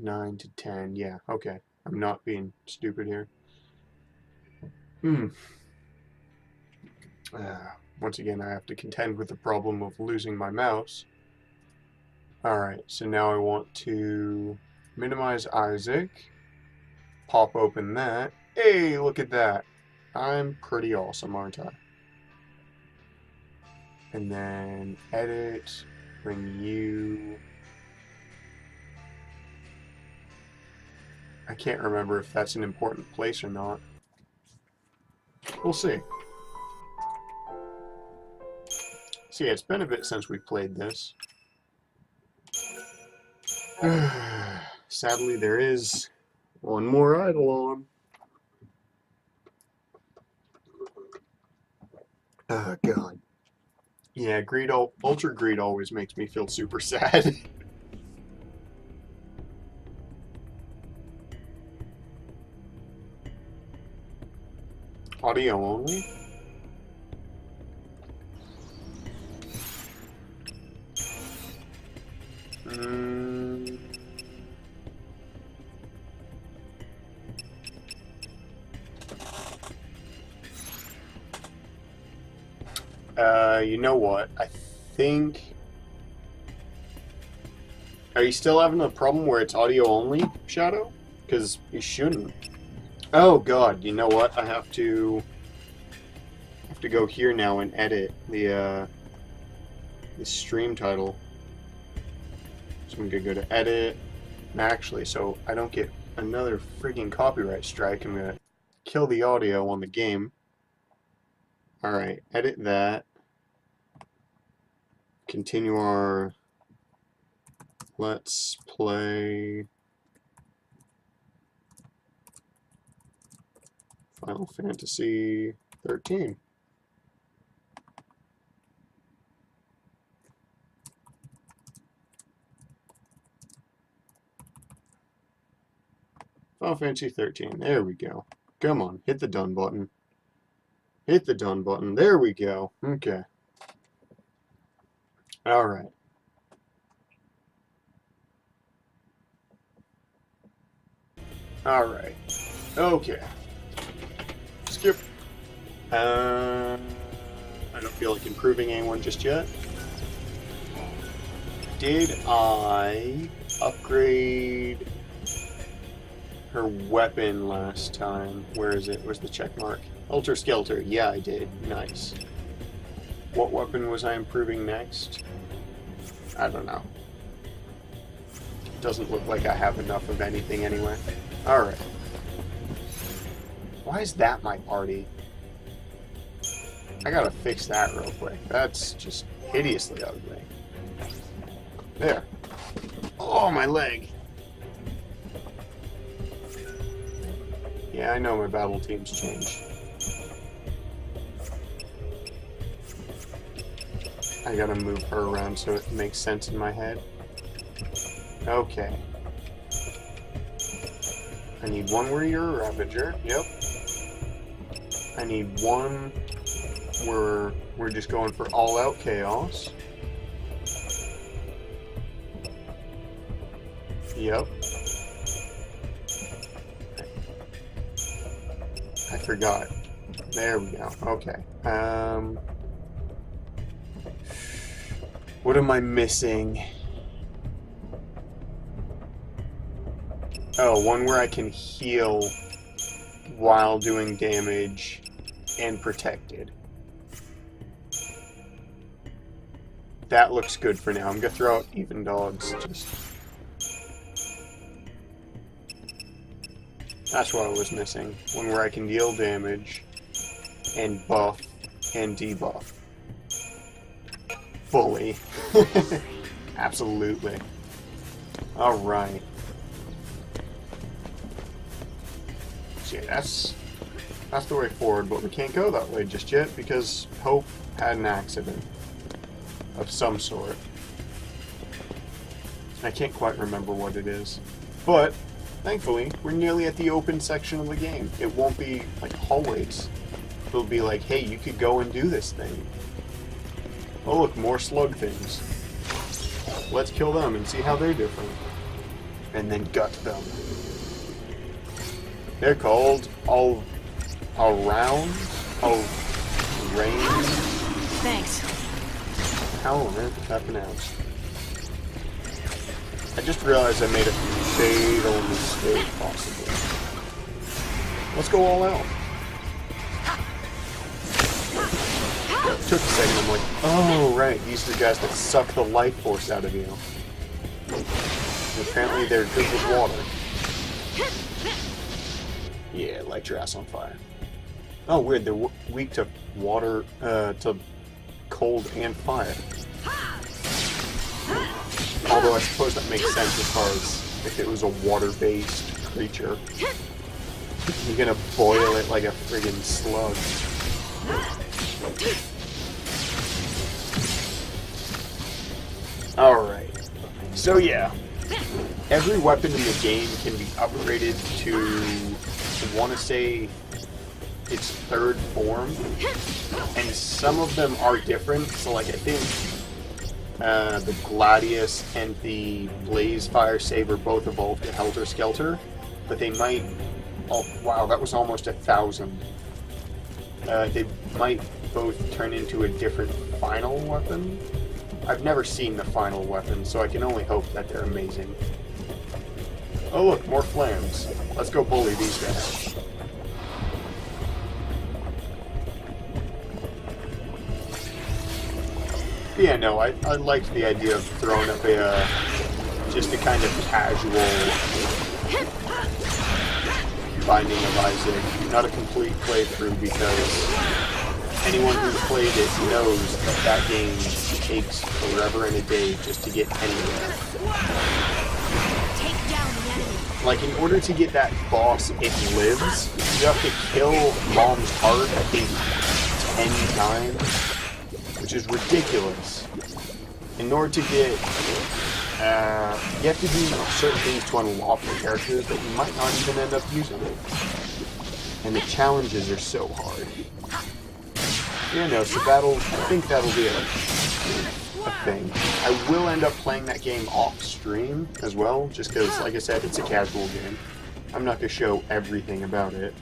9 to 10. Yeah, okay. I'm not being stupid here. Once again, I have to contend with the problem of losing my mouse. Alright, so now I want to minimize Isaac. Pop open that. Hey, look at that. I'm pretty awesome, aren't I? And then edit, bring you... I can't remember if that's an important place or not. We'll see. See, it's been a bit since we played this. Sadly, there is one more idol on. Oh, God. Yeah, Ultra Greed always makes me feel super sad. Audio only? You know what? I think... Are you still having a problem where it's audio only, Shadow? Because you shouldn't. Oh god, you know what? I have to go here now and edit the stream title. So I'm gonna go to edit. Actually, so I don't get another frigging copyright strike, I'm gonna kill the audio on the game. Alright, edit that. Continue our Let's Play Final Fantasy 13. Final Fantasy 13. There we go. Come on, hit the done button. Hit the done button. There we go. Okay. Alright. Alright. Okay. Skip. I don't feel like improving anyone just yet. Did I upgrade her weapon last time? Where is it? Where's the check mark? Ultra Skelter. Yeah, I did. Nice. What weapon was I improving next? I don't know. Doesn't look like I have enough of anything anyway. Alright. Why is that my party? I gotta fix that real quick. That's just hideously ugly. There. Oh, my leg. Yeah, I know my battle teams change. I gotta move her around so it makes sense in my head. Okay. I need one where you're a Ravager. Yep. I need one where we're just going for all-out chaos. Yep. I forgot. There we go. Okay. What am I missing? Oh, one where I can heal while doing damage and protected. That looks good for now. I'm gonna throw out even dogs. That's what I was missing. One where I can deal damage and buff and debuff. Fully. Absolutely. Alright. So yeah, that's the way forward, but we can't go that way just yet because Hope had an accident of some sort. I can't quite remember what it is. But, thankfully, we're nearly at the open section of the game. It won't be like hallways. It'll be like, hey, you could go and do this thing. Oh look, more slug things. Let's kill them and see how they're different. and then gut them. They're called all around, range. Thanks. How on earth is that pronounced? I just realized I made a fatal mistake, possibly. Let's go all out. It took a second, I'm like, oh right, these are the guys that suck the life force out of you. And apparently they're good with water. Yeah, light your ass on fire. Oh weird, they're weak to water, to cold and fire. Although I suppose that makes sense as far as if it was a water-based creature. You're gonna boil it like a friggin' slug. Alright. So yeah. Every weapon in the game can be upgraded to, I want to say, its third form. And some of them are different. So like I think the Gladius and the Blaze Fire Saber both evolved to Helter Skelter. But they might... Oh, wow, that was almost 1,000. They might both turn into a different final weapon. I've never seen the final weapon, so I can only hope that they're amazing. Oh look, more flames. Let's go bully these guys. Yeah, no, I liked the idea of throwing up a, just a kind of casual Binding of Isaac. Not a complete playthrough, because anyone who's played it knows that that game takes forever and a day just to get anywhere. Take down the enemy. Like, in order to get that boss, it lives, you have to kill Mom's heart, I think, 10 times, which is ridiculous. In order to get, you have to do certain things to unlock the characters that you might not even end up using. And the challenges are so hard. Yeah, no, so I think that'll be a thing. I will end up playing that game off stream as well, just because, like I said, it's a casual game. I'm not going to show everything about it.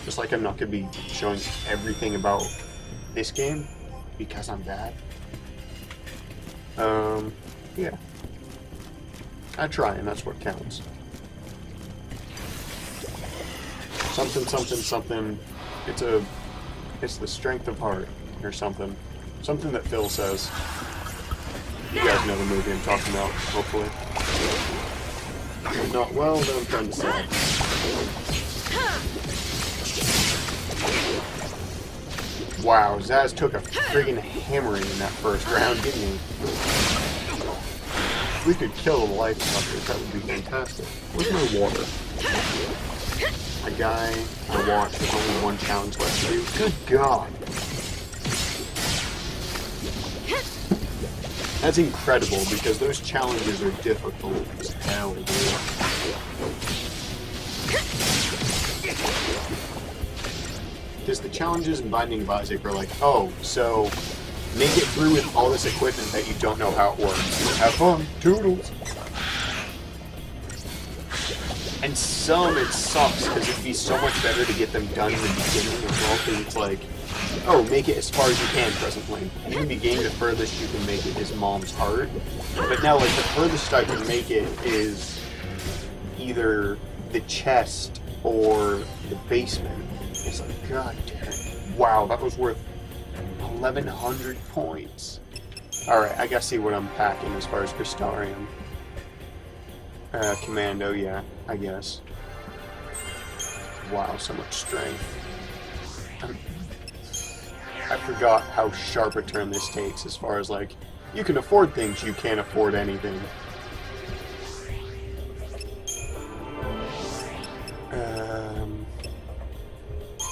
Just like I'm not going to be showing everything about this game, because I'm bad. Yeah. I try, and that's what counts. Something, something, something. It's the strength of heart, or something. Something that Phil says. You guys know the movie I'm talking about, hopefully. If not, well, then I'm trying to say. Wow, Zaz took a friggin' hammering in that first round, didn't he? If we could kill the life suckers, that would be fantastic. Where's my water? A guy I watched with only one challenge left to do. Good God! That's incredible, because those challenges are difficult as hell, dude. Because the challenges in Binding of Isaac are like, oh, so make it through with all this equipment that you don't know how it works. Have fun, toodles! And some, it sucks, because it'd be so much better to get them done in the beginning as well, because it's like, oh, make it as far as you can presently. In the game, the furthest you can make it is Mom's heart. But now, like, the furthest I can make it is either the chest or the basement. It's like, god damn it. Wow, that was worth 1,100 points. Alright, I gotta see what I'm packing as far as Crystarium. Commando, yeah, I guess. Wow, so much strength. I forgot how sharp a turn this takes as far as, like, you can afford things, you can't afford anything.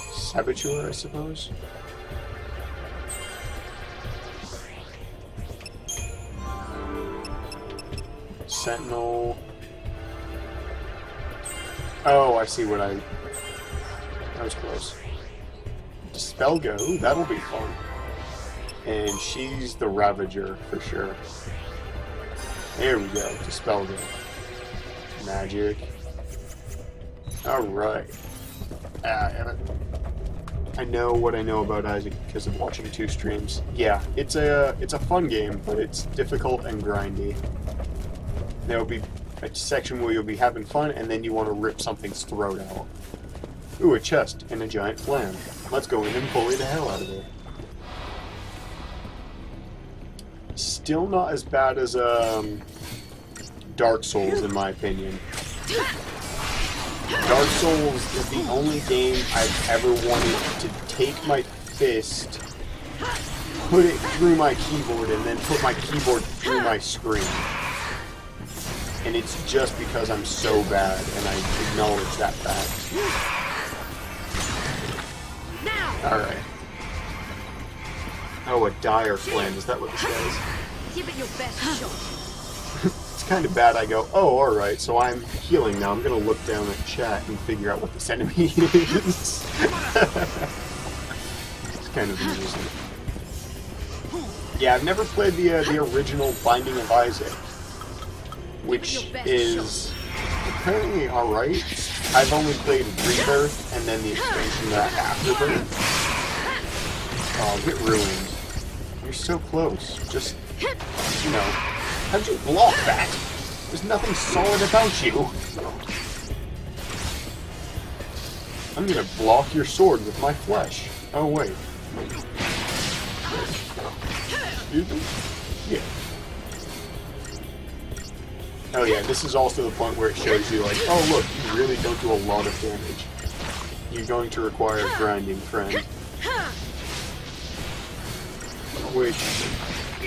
Saboteur, I suppose? Sentinel. Oh, I see what that was close. Dispel Go, ooh, that'll be fun. And she's the Ravager, for sure. There we go, Dispel Go. Magic. Alright. I know what I know about Isaac because of watching 2 streams. Yeah, it's a fun game, but it's difficult and grindy. There will be a section where you'll be having fun, and then you want to rip something's throat out. Ooh, a chest and a giant flam. Let's go in and bully the hell out of it. Still not as bad as Dark Souls, in my opinion. Dark Souls is the only game I've ever wanted to take my fist, put it through my keyboard, and then put my keyboard through my screen. And it's just because I'm so bad, and I acknowledge that fact. Alright. Oh, a dire flam, is that what this says? Give it your best shot. It's kind of bad. I go, oh, alright, so I'm healing now. I'm going to look down at chat and figure out what this enemy is. It's kind of amusing. Yeah, I've never played the original Binding of Isaac, which is apparently alright. I've only played Rebirth and then the expansion of that Afterbirth. Oh, get ruined. You're so close. Just, you know, how'd you block that? There's nothing solid about you. I'm gonna block your sword with my flesh. Oh, wait. Excuse me? Yeah. Oh yeah, this is also the point where it shows you, like, oh look, you really don't do a lot of damage. You're going to require grinding, friend. Which,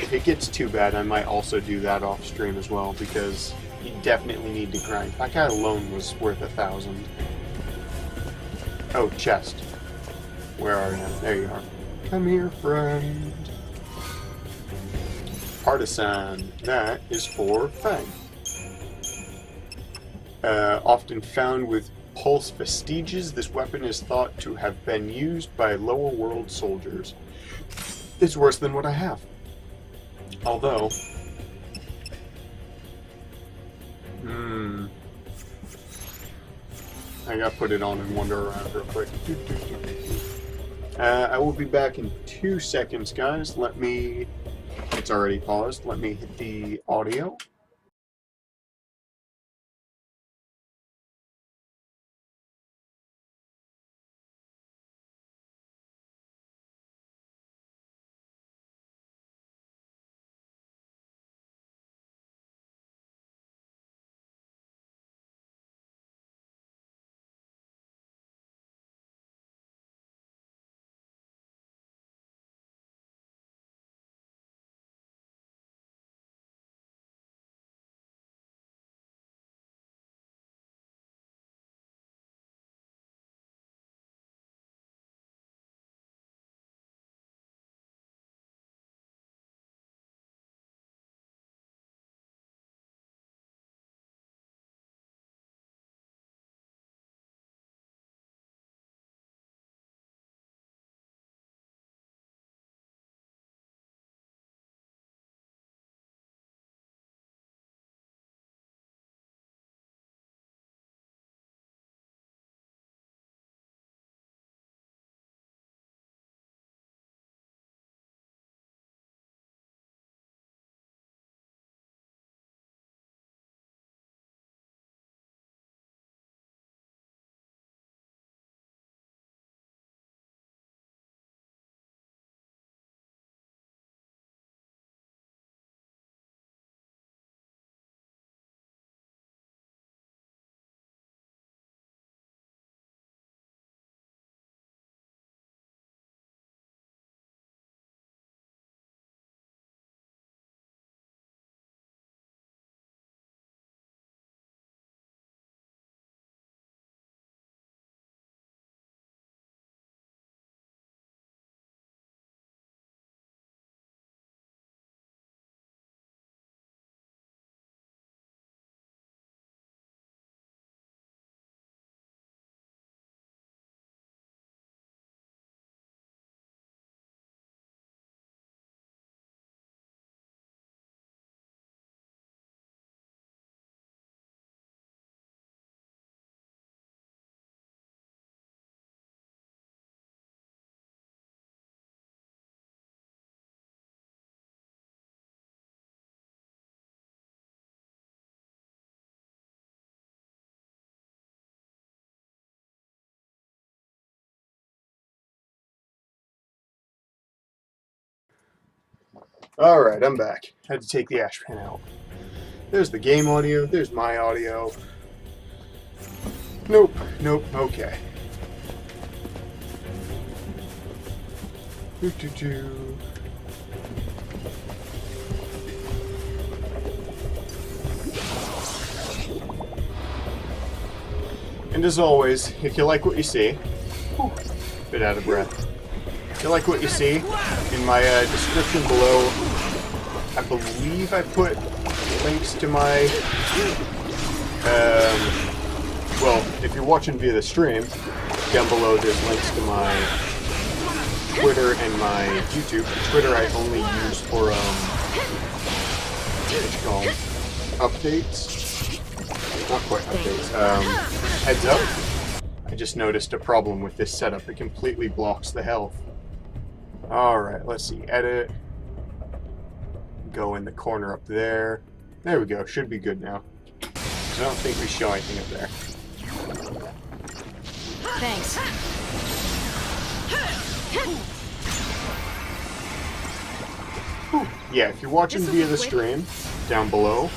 if it gets too bad, I might also do that off stream as well, because you definitely need to grind. That guy alone was worth 1,000. Oh, chest. Where are you? There you are. Come here, friend. Partisan. That is for Fang. Often found with pulse vestiges, this weapon is thought to have been used by lower world soldiers. It's worse than what I have. Although... I gotta put it on and wander around real quick. I will be back in 2 seconds, guys. Let me... It's already paused. Let me hit the audio. Alright, I'm back. Had to take the ash pan out. There's the game audio, there's my audio. Nope, okay. Doo-doo-doo. And as always, if you like what you see, bit out of breath. If you like what you see, in my description below, I believe I put links to my, well, if you're watching via the stream, down below there's links to my Twitter and my YouTube. Twitter I only use for, what you call them? Updates? Not quite updates. Heads up. I just noticed a problem with this setup. It completely blocks the health. Alright, let's see. Edit. Go in the corner up there. There we go. Should be good now. I don't think we show anything up there. Thanks. Yeah, if you're watching via the stream, down below,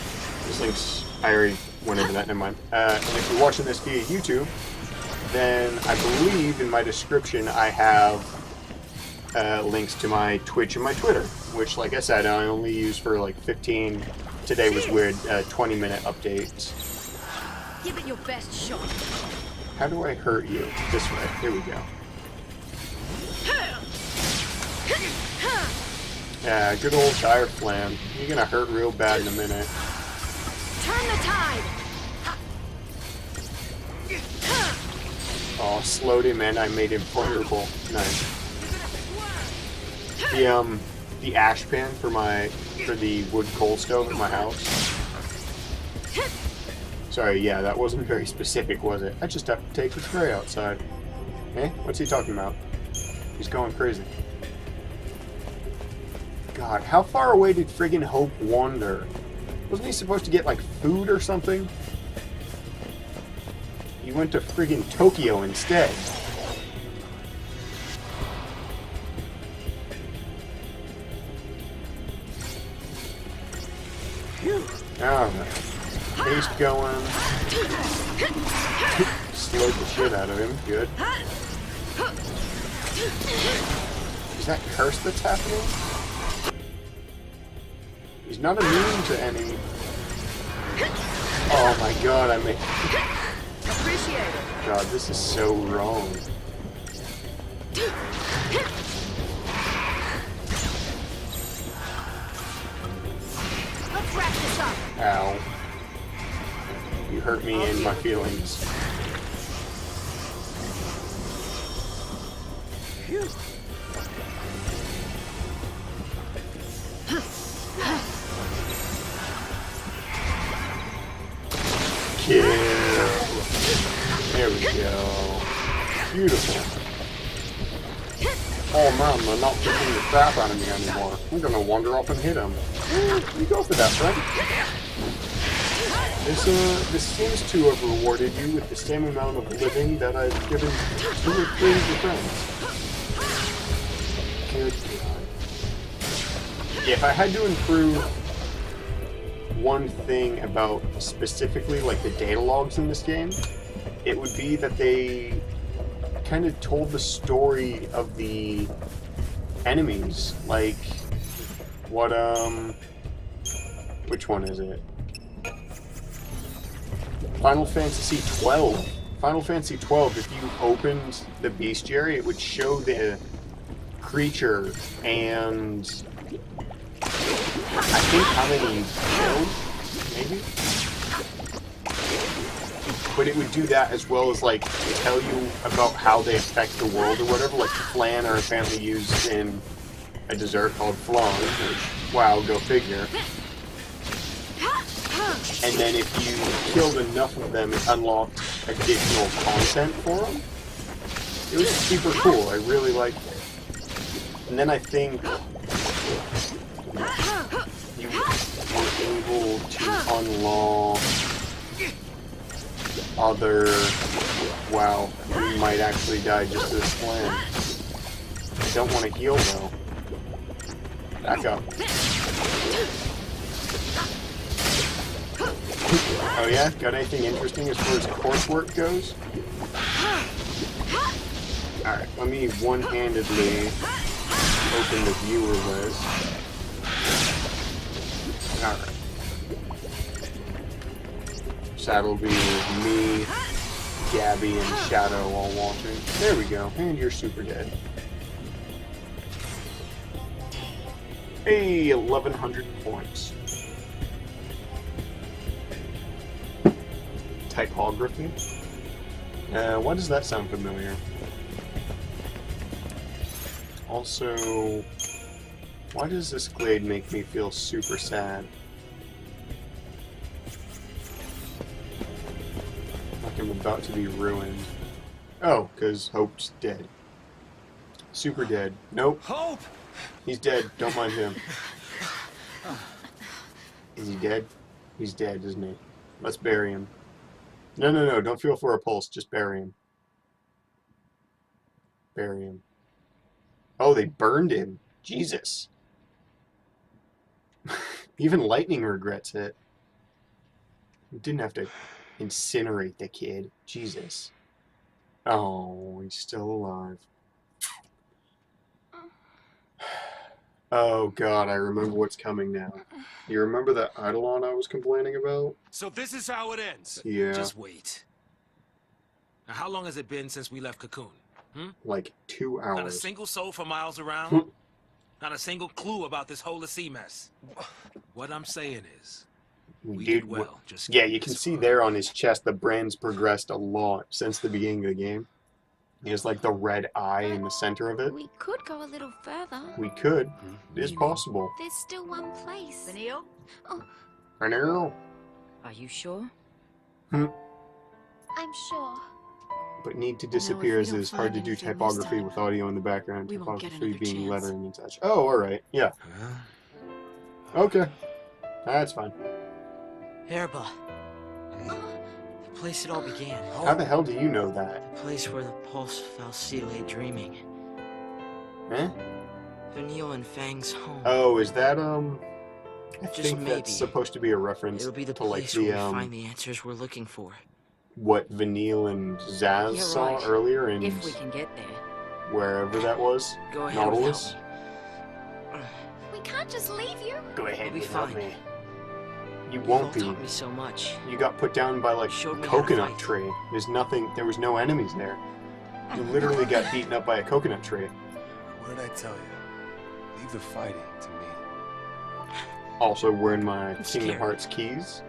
this link's... I already went over that, never mind. And if you're watching this via YouTube, then I believe in my description I have links to my Twitch and my Twitter, which, like I said, I only use for like 15, today was weird, 20-minute updates. Give it your best shot. How do I hurt you? This way. Here we go. Yeah, good old tire flam. You're gonna hurt real bad in a minute. Turn the tide. Oh, slowed him and I made him vulnerable. Nice. The ash pan for the wood coal stove at my house. Sorry, yeah, that wasn't very specific, was it? I just have to take the spray outside. Eh? What's he talking about? He's going crazy. God, how far away did friggin' Hope wander? Wasn't he supposed to get, like, food or something? He went to friggin' Tokyo instead. Alright. Haste going. Slowed the shit out of him. Good. Is that curse that's happening? He's not immune to any... Oh my god, I made... Appreciate it. God, this is so wrong. Let's wrap this up. Ow. You hurt me in my feelings. Kill. There we go. Beautiful. Oh man, they're not kicking the crap out of me anymore. I'm gonna wander off and hit him. You go for that, friend. This seems to have rewarded you with the same amount of living that I've given 2 or 3 of your friends. Good God. Yeah, if I had to improve one thing about specifically like the data logs in this game, it would be that they kind of told the story of the enemies. Like, what, which one is it? Final Fantasy XII. Final Fantasy XII, if you opened the bestiary, it would show the creature and I think how many you killed, maybe? But it would do that as well as, like, tell you about how they affect the world or whatever. Like, flan are apparently used in a dessert called flan, which, wow, go figure. And then if you killed enough of them, it unlocked additional content for them. It was super cool. I really liked it. And then I think you were able to unlock other... Wow, you might actually die just to this plan. I don't want to heal, though. Back up. Oh yeah? Got anything interesting as far as coursework goes? Alright, let me one-handedly open the viewer list. Alright. So that'll be me, Gabby, and Shadow all watching. There we go. And you're super dead. Hey, 1,100 points. Typography? Why does that sound familiar? Also, why does this glade make me feel super sad? Like I'm about to be ruined. Oh, because Hope's dead. Super dead. Nope. Hope! He's dead. Don't mind him. Is he dead? He's dead, isn't he? Let's bury him. No, no, no. Don't feel for a pulse. Just bury him. Bury him. Oh, they burned him. Jesus. Even lightning regrets it. You didn't have to incinerate the kid. Jesus. Oh, he's still alive. Oh god, I remember what's coming now. You remember that Eidolon I was complaining about? So this is how it ends. Yeah. Just wait. Now, how long has it been since we left Cocoon? Like 2 hours. Not a single soul for miles around? Not a single clue about this whole sea mess. What I'm saying is, we did well. Just yeah, you can see there on his chest the brand's progressed a lot since the beginning of the game. He has like the red eye in the center of it. We could go a little further. We could. It is possible. There's still one place. Vanille? I know. Are you sure? I'm sure. But need to disappear as it is hard to do anything this typography time, with audio in the background. we won't get Typography another being chance. lettering and such. Oh, alright. Yeah. Okay. That's fine. Erba. The place it all began. How the hell do you know that? The place where the pulse Falsi lay dreaming. Eh? Vanille and Fang's home. Oh, is that, I Just think maybe. that's supposed to be a reference It'll be the to, like, place where we the, find the answers we're looking for. what Vanille and Zaz You're saw right. earlier in If we can get there. wherever that was. Go ahead Nautilus? without me. We can't just leave you. Go ahead We'll be without fine. me. You You've all won't be. taught me so much. You got put down by like Showed a me how to coconut fight. tree. There's nothing, there was no enemies there. You literally got beaten up by a coconut tree. What did I tell you? Leave the fighting to me. Also wearing my I'm Kingdom scared. Hearts keys.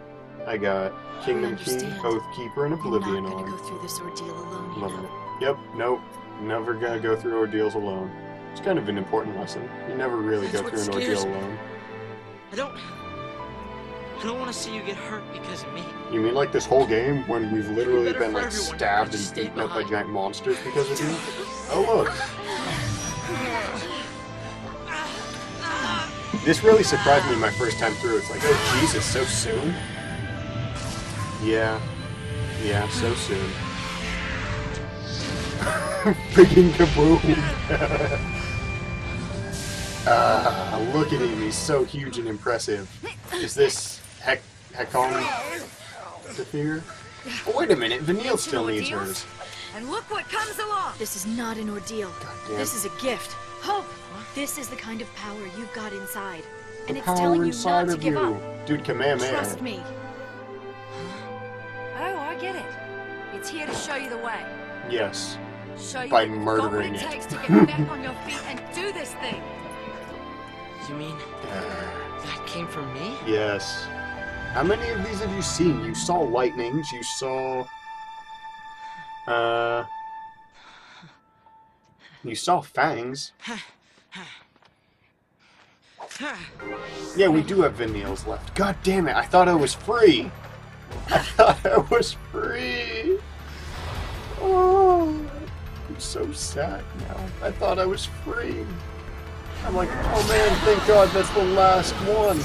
I got Kingdom Key, understand. Oath Keeper, and I'm Oblivion not gonna on. go through this ordeal alone, you Love know. it. Yep, nope. Never gonna go through ordeals alone. It's kind of an important lesson. You never really That's go what through an ordeal scares me. alone. I don't want to see you get hurt because of me. You mean like this whole game when we've literally better been for like everyone if I stabbed just and stay beaten up by behind. giant monsters because of you? Oh look. This really surprised me my first time through. It's like, oh Jesus, so soon? Yeah. Yeah, so soon. Freaking kaboom! Look at him, he's so huge and impressive. Is this Hekon Zephyr? Oh, wait a minute, Vanille still needs hers. And look what comes along! This is not an ordeal. Goddamn. This is a gift. Hope. This is the kind of power you've got inside. And The it's power telling you inside not to of give you. up. Dude, Kamehameha. Trust me. Oh, I get it. It's here to show you the way. Yes. Show you By that you've murdering got what it. it takes to get back on your feet and do this thing. You mean that came from me? Yes. How many of these have you seen? You saw lightnings, you saw... You saw fangs. Yeah, we do have Vanille's left. God damn it, I thought I was free! I thought I was free! Oh, I'm so sad now. I thought I was free. I'm like, oh man, thank God that's the last one.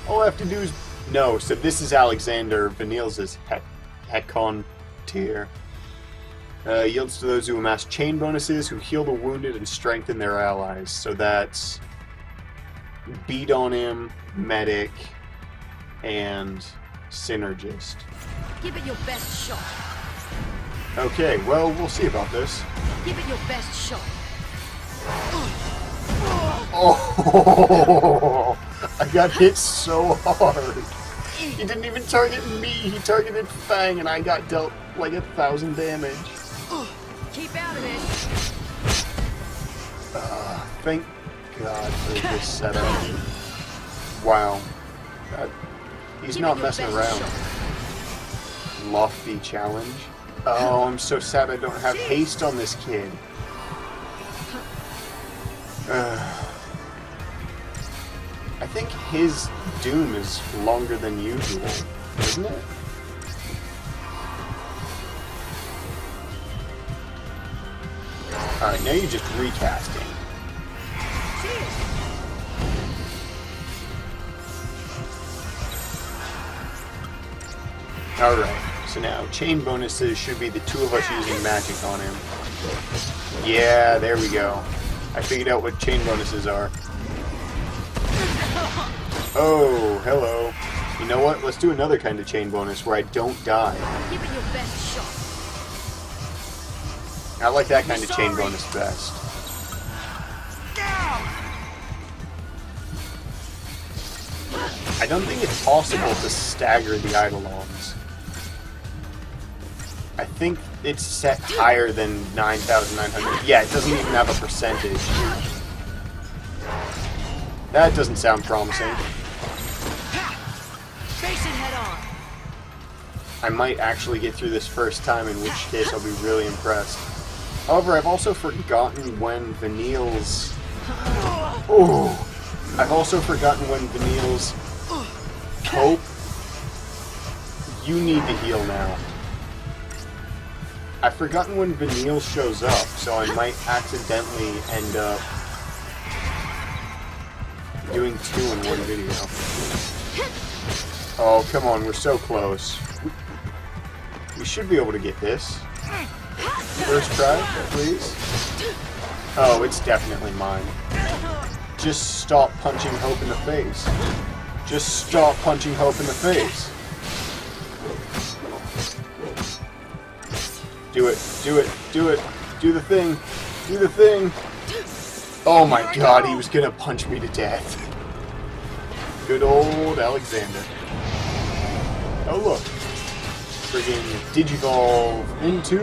All I have to do is... No, so this is Alexander. Vanille's is Hekon tier. Yields to those who amass chain bonuses, who heal the wounded and strengthen their allies. So that's beat on him, medic, and synergist. Give it your best shot. Okay, well, we'll see about this. Give it your best shot. Oh, I got hit so hard. He didn't even target me. He targeted Fang, and I got dealt like 1,000 damage. Keep out of it. Thank God for this setup. Wow. He's not messing around. Lofty challenge. Oh, I'm so sad I don't have haste on this kid. I think his doom is longer than usual, isn't it? Alright, now you're just recasting. Alright, so now chain bonuses should be the two of us using magic on him. Yeah, there we go. I figured out what chain bonuses are. Oh, hello. You know what? Let's do another kind of chain bonus where I don't die. Give it your best shot. I like that kind of chain bonus best. I don't think it's possible to stagger the Eidolons. I think it's set higher than 9,900. Yeah, it doesn't even have a percentage. That doesn't sound promising. Face it head on. I might actually get through this first time, in which case I'll be really impressed. However, I've also forgotten when Vanille's... Oh! I've also forgotten when Vanille's... Cope. You need to heal now. I've forgotten when Vanille shows up, so I might accidentally end up doing 2 in one video. Oh, come on, we're so close. We should be able to get this. First try, please. Oh, it's definitely mine. Just stop punching Hope in the face. Just stop punching Hope in the face. Do it, do it, do it. Do the thing. Do the thing. Oh my god, he was gonna punch me to death. Good old Alexander. Oh look. Friggin' Digivolve into...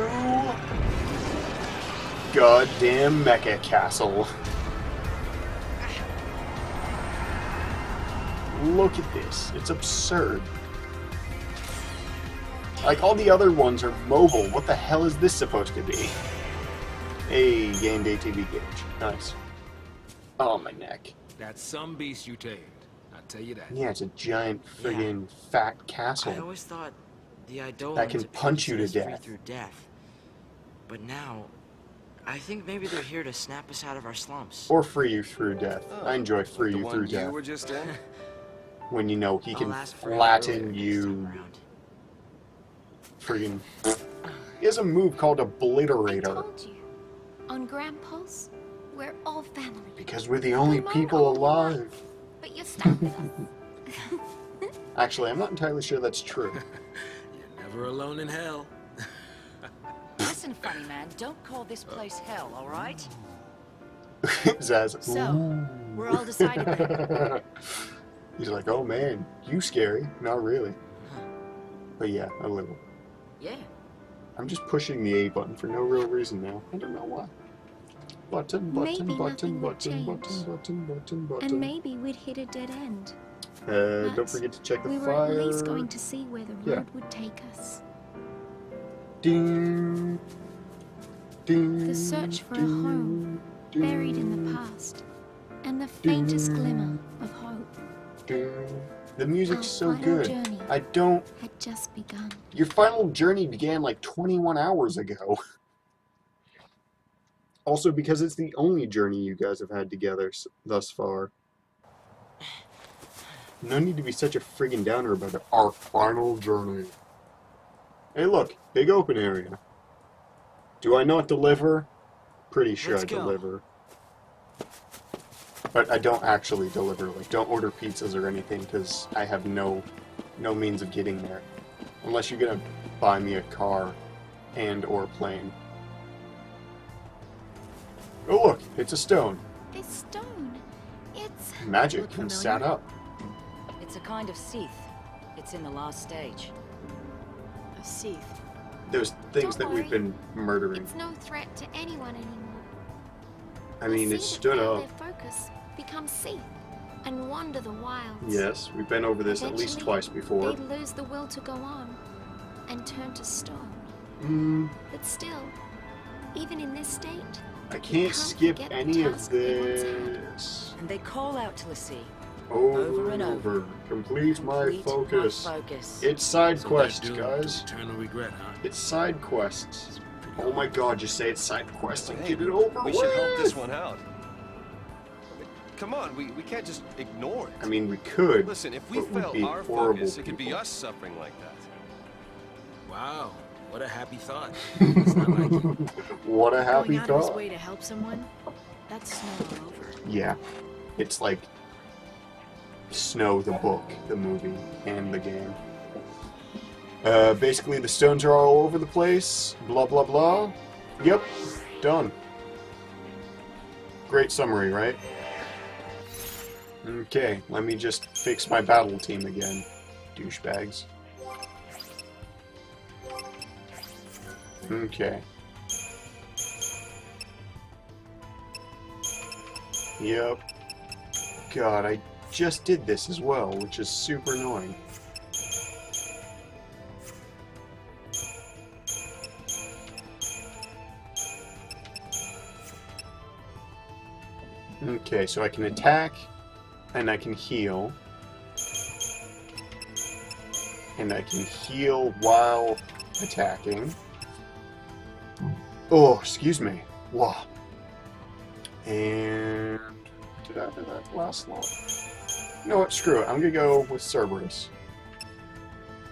goddamn Mecha Castle. Look at this. It's absurd. Like, all the other ones are mobile. What the hell is this supposed to be? Hey, gained ATV gauge. Nice. Oh, my neck. That's some beast you tamed. I'll tell you that. Yeah, it's a giant friggin' fat I castle. always thought the Eidolons That can punch you to appeared death. through death. But now, I think maybe they're here to snap us out of our slumps. Or free you through death. I enjoy free The you one through you death. were just in? When you know he can I'll ask for it flatten earlier next you. time around. Friggin'. He has a move called I Obliterator. told you. On Grandpa's, we're all family. Because we're the only Come on, people all alive. But you're stuck with us. Actually, I'm not entirely sure that's true. You're never alone in hell. Listen, funny man, don't call this place hell, all right? Zaz. So, "Ooh." we're all decided then. He's like, oh man, you scary. Not really. But yeah, a little. Yeah. I'm just pushing the A button for no real reason now. I don't know why. Button, button, Maybe button, nothing would button, change. button, button, button, button. And maybe we'd hit a dead end. Don't but forget to check the We were fire. at least going to see where the Yeah. road would take us. Ding. Ding. The search for a home, ding, buried in the past, and the faintest glimmer of hope ding. The music's Our so final good. journey I don't... had just begun. Your final journey began like 21 hours ago. Also, because it's the only journey you guys have had together thus far. No need to be such a friggin' downer about it. Our final journey. Hey look, big open area. Do I not deliver? Pretty sure Let's I go. deliver. But I don't actually deliver. Like, don't order pizzas or anything, because I have no means of getting there. Unless you're gonna buy me a car and or plane. Oh look, it's a stone. This stone, it's... Magic Look can familiar? sat up. It's a kind of Seath. It's in the last stage. A Seath. Those things Don't that we've worry. been murdering. It's no threat to anyone anymore. I mean, The it sea stood that failed up. their focus becomes sea and wander the wilds. Yes, we've been over this at least Eventually, twice before. They'd lose the will to go on and turn to stone. But still, even in this state, I you can't skip forget the any of task they once had. this. And they call out to the sea. Over and and over. over. Complete my Complete focus. my focus. It's side So quests, that doomed guys. to eternal regret, huh? It's side quests. Oh my god, just say it's side quests and get it over We with. should help this one out. Come on, we can't just ignore it. I mean, we could. Listen, if we but we'd fail be our horrible focus, it could be people. us suffering like that. Wow, what a happy thought. It's not like you. What a happy Going out of his thought. way to help someone, that's Snow all over. Yeah, it's like Snow the book, the movie, and the game. Basically, the stones are all over the place. Blah blah blah. Yep, done. Great summary, right? Okay, let me just fix my battle team again, douchebags. Okay. Yep. God, I just did this as well, which is super annoying. Okay, so I can attack, and I can heal. And I can heal while attacking. Oh, excuse me. Wow. And did I do that last slot? You know what? Screw it. I'm gonna go with Cerberus.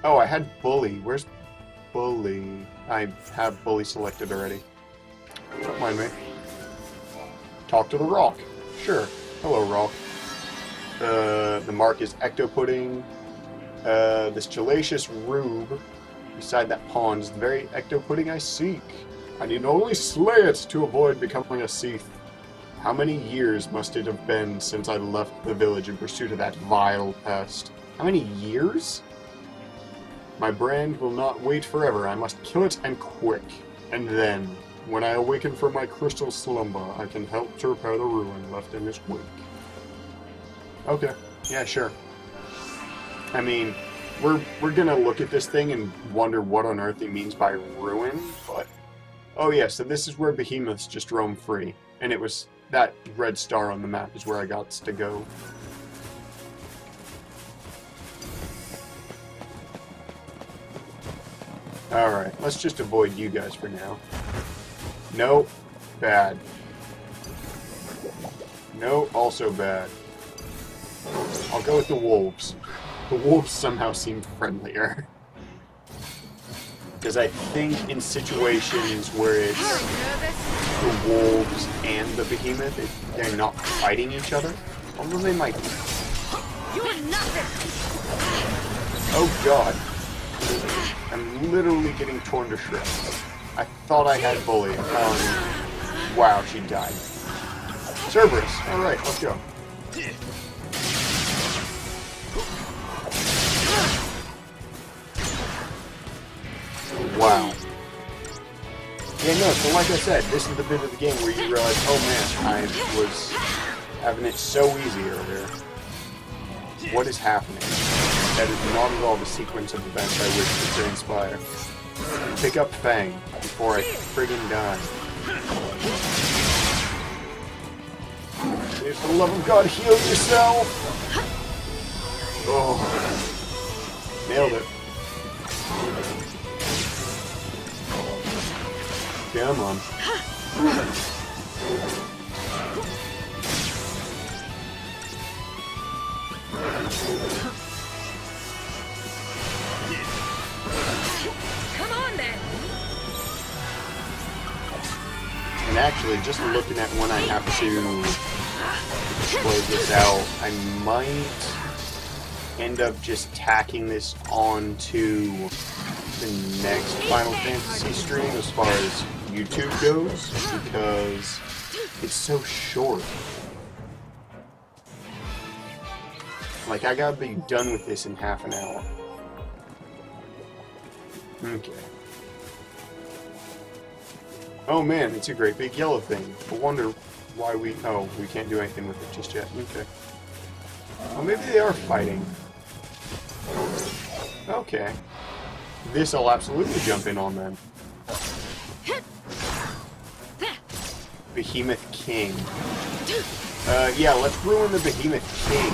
Oh, I had Bully. Where's Bully? I have Bully selected already. Don't mind me. Talk to the Rock. Sure. Hello, Rock. The mark is Ecto Pudding. This Chalacious Rube beside that pond is the very Ecto Pudding I seek. I need only slay it to avoid becoming a Seath. How many years must it have been since I left the village in pursuit of that vile pest? How many years? My brand will not wait forever. I must kill it and quick. And then, when I awaken from my crystal slumber, I can help to repair the ruin left in its wake. Okay. Yeah, sure. I mean, we're gonna look at this thing and wonder what on earth he means by ruin, but... Oh yeah, so this is where behemoths just roam free. And it was... that red star on the map is where I got to go. Alright, let's just avoid you guys for now. Nope. Bad. No, also bad. I'll go with the wolves. The wolves somehow seem friendlier. Because I think in situations where it's the wolves and the behemoth, they're not fighting each other. Although they might be. You're nothing! Oh god. I'm literally getting torn to shreds. I thought I had Bully. Wow, she died. Cerberus. Alright, let's go. Wow. Yeah, no, so like I said, this is the bit of the game where you realize, oh man, I was having it so easy earlier. What is happening? That is not at all the sequence of events I wish to transpire. Pick up Fang before I friggin' die. Please, for the love of God, heal yourself! Oh. Nailed it. Come on. Come on then! And actually, just looking at when I have to close this out, I might end up just tacking this onto the next Final Fantasy stream as far as YouTube goes, because it's so short. Like, I gotta be done with this in half an hour. Okay. Oh man, it's a great big yellow thing. I wonder why we... Oh, we can't do anything with it just yet. Okay. Well, maybe they are fighting. Okay. This I'll absolutely jump in on then. Behemoth King. Yeah, let's ruin the Behemoth King.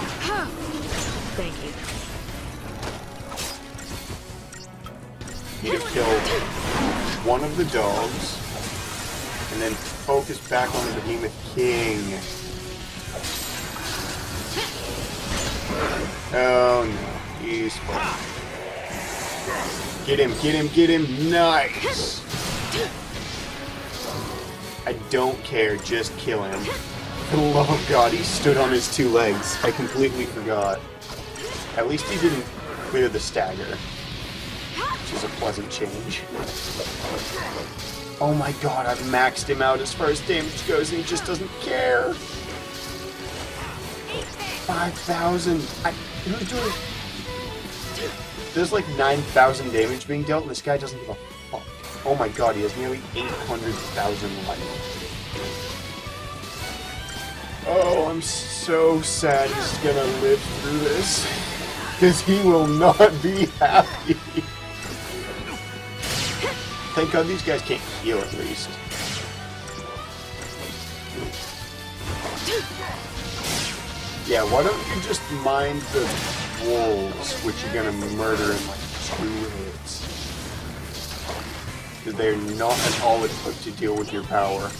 Thank you. Need to kill one of the dogs, and then focus back on the Behemoth King. Oh no, he's fine. Get him, get him, get him! Nice! I don't care, just kill him. For the love of God, he stood on his two legs. I completely forgot. At least he didn't clear the stagger, which is a pleasant change. Oh my god, I've maxed him out as far as damage goes and he just doesn't care. 5,000. Who's doing... There's like 9,000 damage being dealt and this guy doesn't give a fuck. Oh my god, he has nearly 800,000 life. Oh, I'm so sad he's gonna live through this. Because he will not be happy. Thank God these guys can't heal at least. Yeah, why don't you just mind the wolves, which you're gonna murder in like 2 hits. Because they're not at all equipped to deal with your power.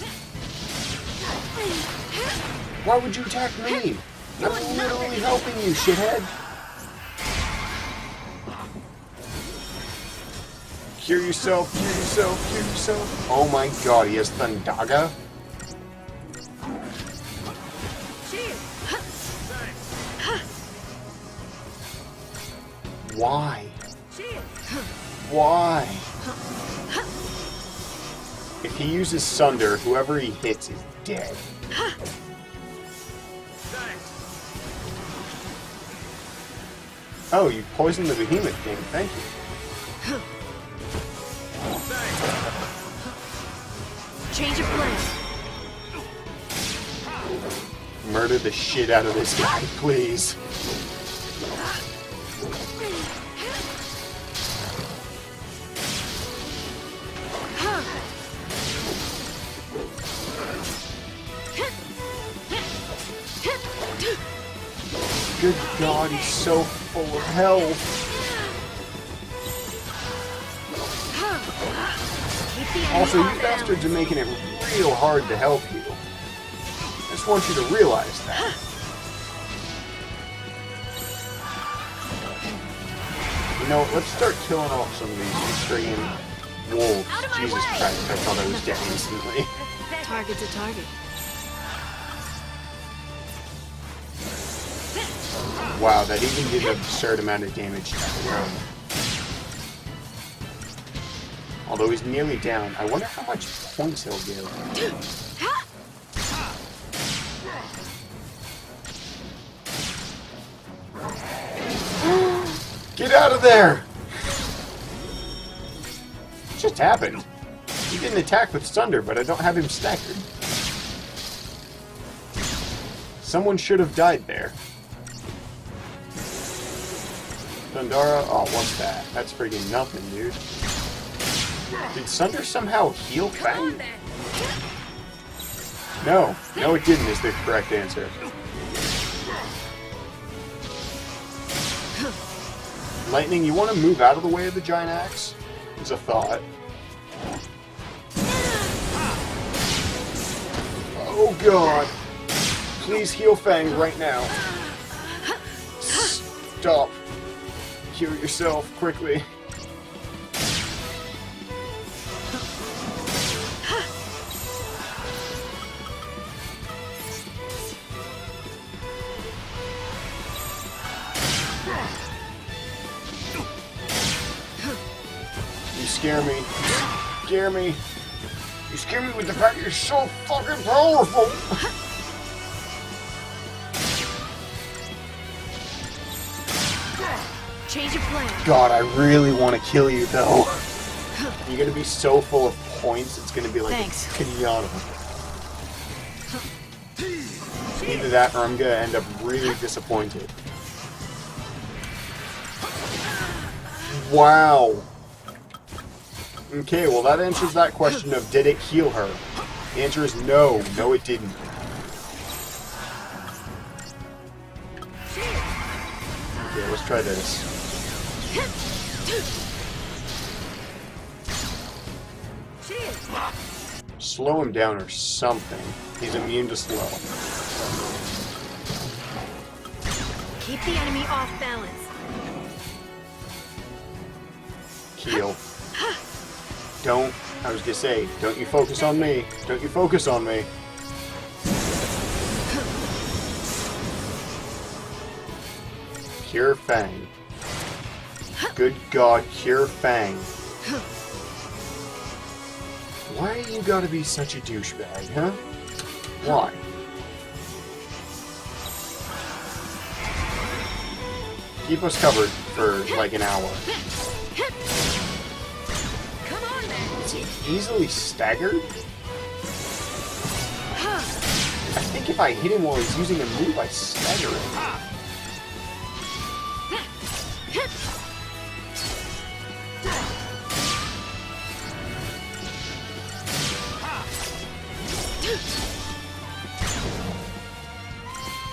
Why would you attack me? I'm literally helping you, shithead. Cure yourself, cure yourself, cure yourself. Oh my god, he has Thundaga? Why? Why? If he uses Sunder, whoever he hits is dead. Oh, you poisoned the Behemoth King. Thank you. Change of plan. Murder the shit out of this guy, please. Good God, he's so full of health. Also, you bastards are making it real hard to help you. I just want you to realize that. You know, let's start killing off some of these friggin' wolves. Jesus Christ, I thought I was dead instantly. Target's a target. Wow, that even did an absurd amount of damage to that round. Although he's nearly down, I wonder how much points he'll give. Get out of there! What just happened? He didn't attack with Thunder, but I don't have him staggered. Someone should have died there. Thundara? Oh, what's that? That's friggin' nothing, dude. Did Sunder somehow heal Fang? No. No, it didn't, is the correct answer. Lightning, you want to move out of the way of the giant axe? It's a thought. Oh, God. Please heal Fang right now. Stop. Heal yourself, quickly. scare me. Scare me. You scare me with the fact you're so fucking powerful. Change of plan. God, I really want to kill you, though. You're gonna be so full of points, it's gonna be like Thanks. a pinata. Either that, or I'm gonna end up really disappointed. Wow. Okay, well that answers that question of did it heal her? The answer is no. No, it didn't. Okay, let's try this. Slow him down or something. He's immune to slow. Keep the enemy off balance. Heal. Don't, I was gonna say, don't you focus on me. Don't you focus on me. Cure Fang. Good God, Cure Fang. Why you gotta be such a douchebag, huh? Why? Keep us covered for like an hour. Come on, then. Is he easily staggered? I think if I hit him while he's using a move, I stagger him.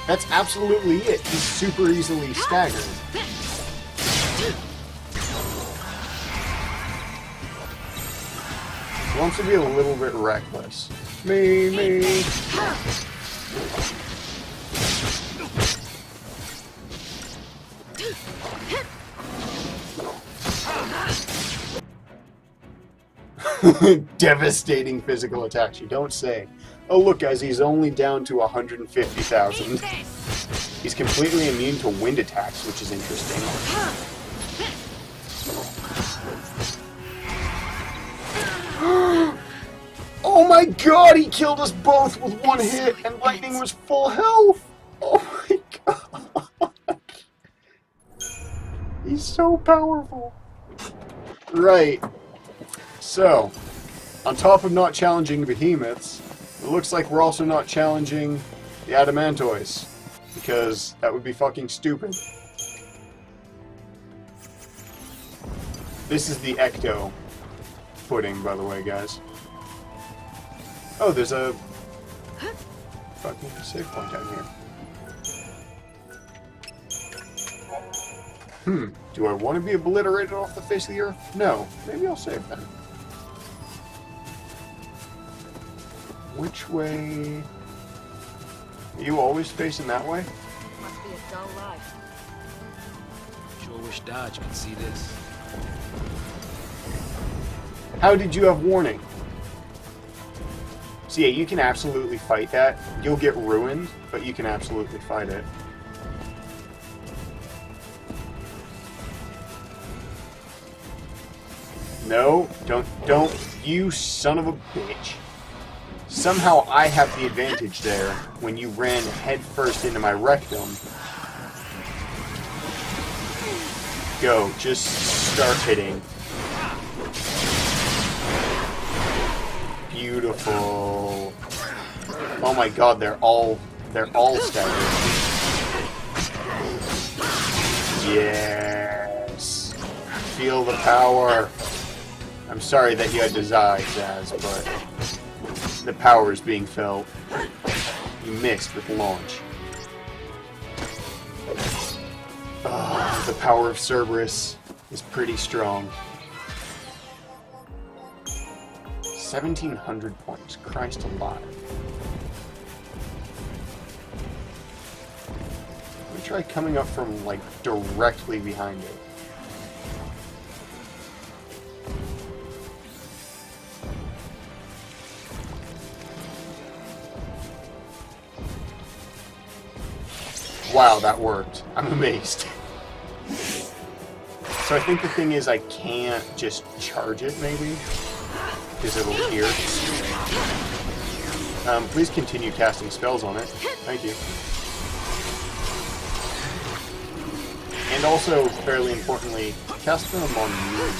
That's absolutely it. He's super easily staggered. He wants to be a little bit reckless. Me. Devastating physical attacks, you don't say. Oh look guys, he's only down to 150,000. He's completely immune to wind attacks, which is interesting. Oh my god, he killed us both with one hit, and Lightning was full health! Oh my god. He's so powerful. Right. So, on top of not challenging the behemoths, it looks like we're also not challenging the adamantoids, because that would be fucking stupid. This is the ecto pudding, by the way, guys. Oh, there's a fucking save point down here. Do I want to be obliterated off the face of the earth? No. Maybe I'll save then. Which way? Are you always facing that way? Must be a dull life. Sure wish Dodge could see this. How did you have warning? So yeah, you can absolutely fight that. You'll get ruined, but you can absolutely fight it. No, don't, you son of a bitch. Somehow I have the advantage there when you ran headfirst into my rectum. Go, just start hitting. Beautiful. Oh my god, they're all staggered. Yes. Feel the power. I'm sorry that you had to die, Zaz, but the power is being felt. You missed with launch. Oh, the power of Cerberus is pretty strong. 1,700 points. Christ alive. Let me try coming up from, like, directly behind it. Wow, that worked. I'm amazed. So I think the thing is I can't just charge it, maybe? Because it'll hear. Please continue casting spells on it. Thank you. And also, fairly importantly, cast them on you.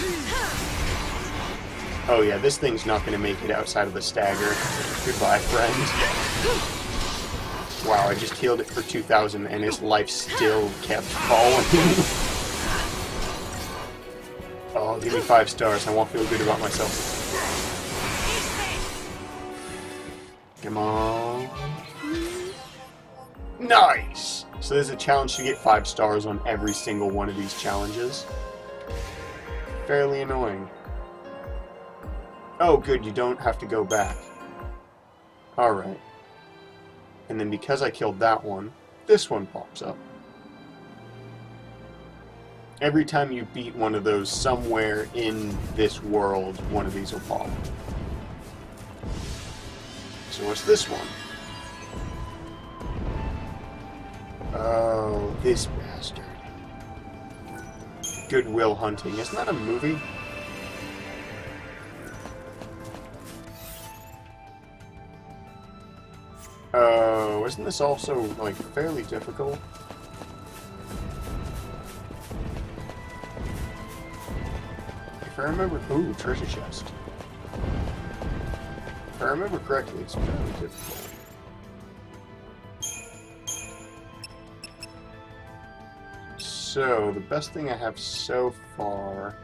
Oh yeah, this thing's not going to make it outside of the stagger. Goodbye, friend. Wow, I just healed it for 2,000 and its life still kept falling. Oh, give me 5 stars. I won't feel good about myself. Come on. Nice! So there's a challenge to get 5 stars on every single one of these challenges. Fairly annoying. Oh, good, you don't have to go back. Alright. And then because I killed that one, this one pops up. Every time you beat one of those somewhere in this world, one of these will pop. So what's this one? Oh, this bastard. Good Will Hunting. Isn't that a movie? Oh, isn't this also, like, fairly difficult? If I remember... Ooh, treasure chest. If I remember correctly, it's fairly difficult. So, the best thing I have so far...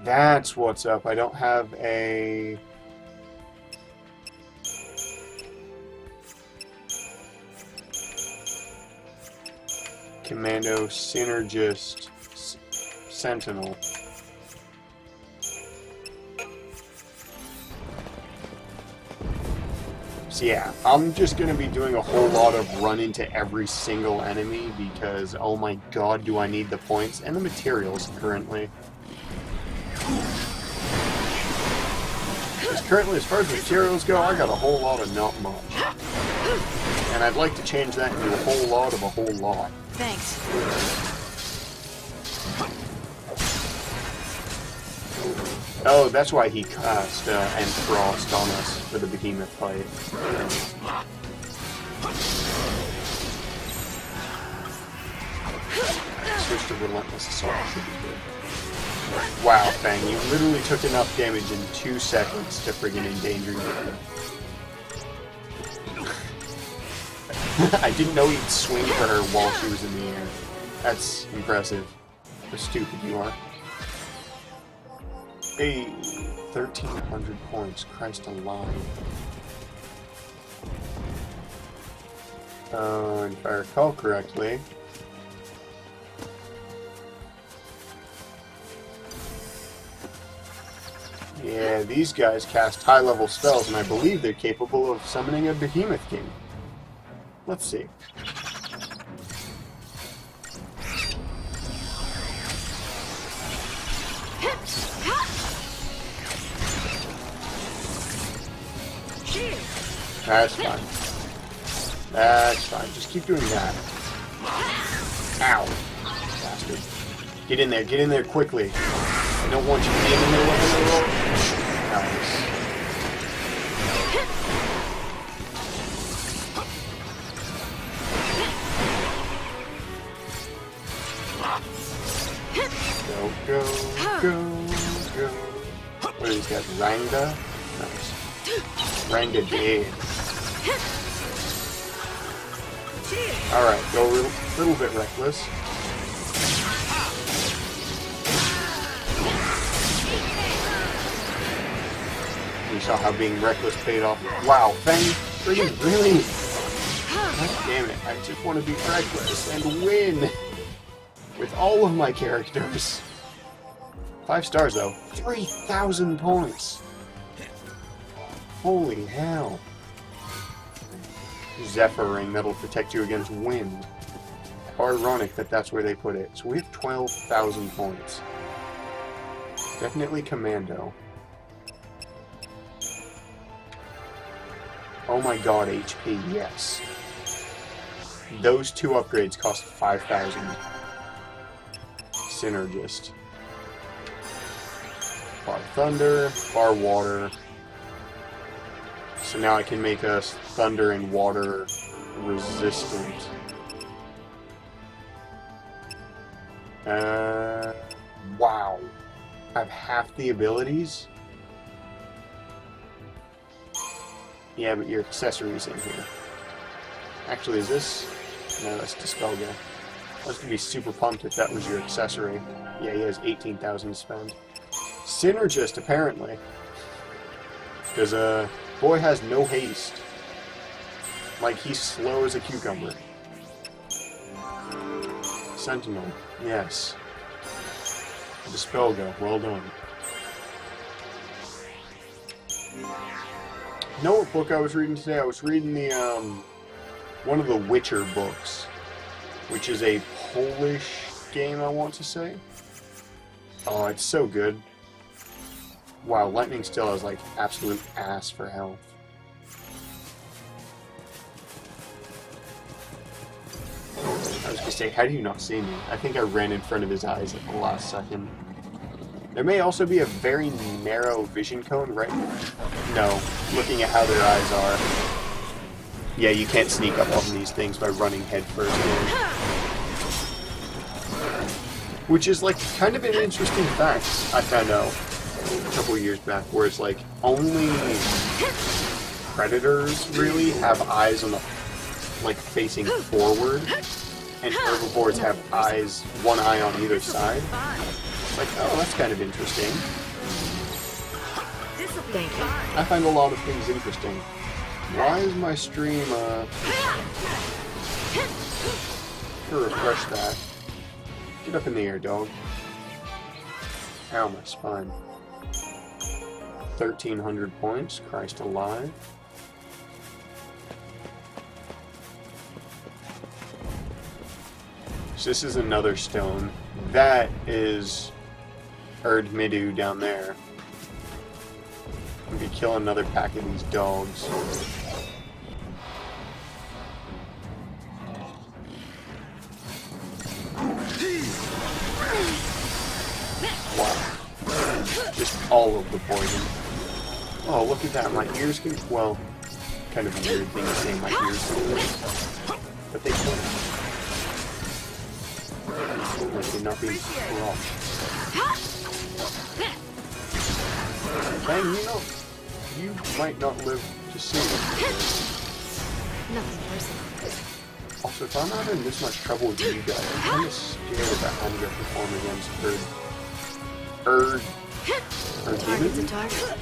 That's what's up. I don't have a... Commando Synergist Sentinel. So yeah, I'm just going to be doing a whole lot of run into every single enemy because, oh my god, do I need the points and the materials currently. Because currently, as far as materials go, I got a whole lot of not much. And I'd like to change that into a whole lot of a whole lot. Thanks. Oh, that's why he cast End Frost on us for the behemoth fight. Switch to Relentless Assault should be good. Wow, Fang, you literally took enough damage in 2 seconds to friggin' endanger you. I didn't know he'd swing for her while she was in the air. That's impressive. How stupid you are. Hey, 1,300 points. Christ alive. And if I recall correctly... Yeah, these guys cast high-level spells, and I believe they're capable of summoning a Behemoth King. Let's see. That's fine. That's fine. Just keep doing that. Ow. Bastard. Get in there quickly. I don't want you being in there. Nice. Go. What are these guys? Ranga? Nice. Ranga dead. Alright, go a little bit reckless. You saw how being reckless paid off. Wow, Fang, friggin' really? God damn it, I just want to be reckless and win with all of my characters. 5 stars though. 3,000 points. Holy hell. Zephyr ring that'll protect you against wind. How ironic that that's where they put it. So we have 12,000 points. Definitely Commando. Oh my god, HP, yes. Those 2 upgrades cost 5,000. synergist. Bar thunder, bar water. So now I can make us thunder and water resistant. Wow. I have half the abilities? Yeah, but your accessories in here. Actually, is this? No, that's Dispel Guy. I was going to be super pumped if that was your accessory. Yeah, he has 18,000 to spend. Synergist, apparently. Because, boy has no haste. Like, he's slow as a cucumber. Sentinel, yes. Dispel Guy, well done. You know what book I was reading today? I was reading the, one of the Witcher books, which is a Polish game, I want to say. Oh, it's so good. Wow, Lightning still has, like, absolute ass for health. I was gonna say, how do you not see me? I think I ran in front of his eyes at the last second. There may also be a very narrow vision cone right now. No, looking at how their eyes are. Yeah, you can't sneak up on these things by running headfirst in. Which is, like, kind of an interesting fact I found out a couple of years back, where it's like, only predators really have eyes on the, like, facing forward, and herbivores have eyes, one eye on either side. It's like, oh, that's kind of interesting. Thank you. I find a lot of things interesting. Why is my stream, to refresh that. Get up in the air, dog. Ow, my spine. 1,300 points, Christ alive. So this is another stone. That is Erdmidu down there. I'm gonna kill another pack of these dogs. Wow. Just all of the poison. Oh, look at that. My ears can... Well, kind of a weird thing to say my ears can live. But they can. They're not being crushed. And you might not live to see it. Nothing personal. Also, if I'm having this much trouble with you guys, I'm kind of scared about how I'm going to perform against Target's a Erdemon? target.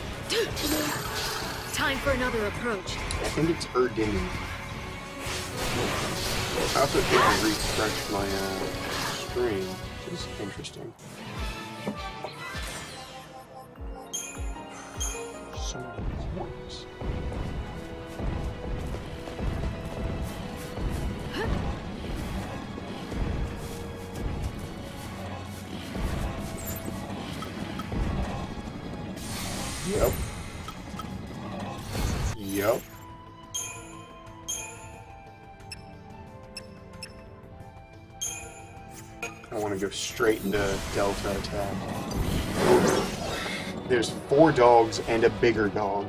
Time for another approach. I think it's Erdemon. I also think I refreshed my screen, which is interesting. So many points. Yep. Yep. I want to go straight into Delta attack. There's 4 dogs and a bigger dog.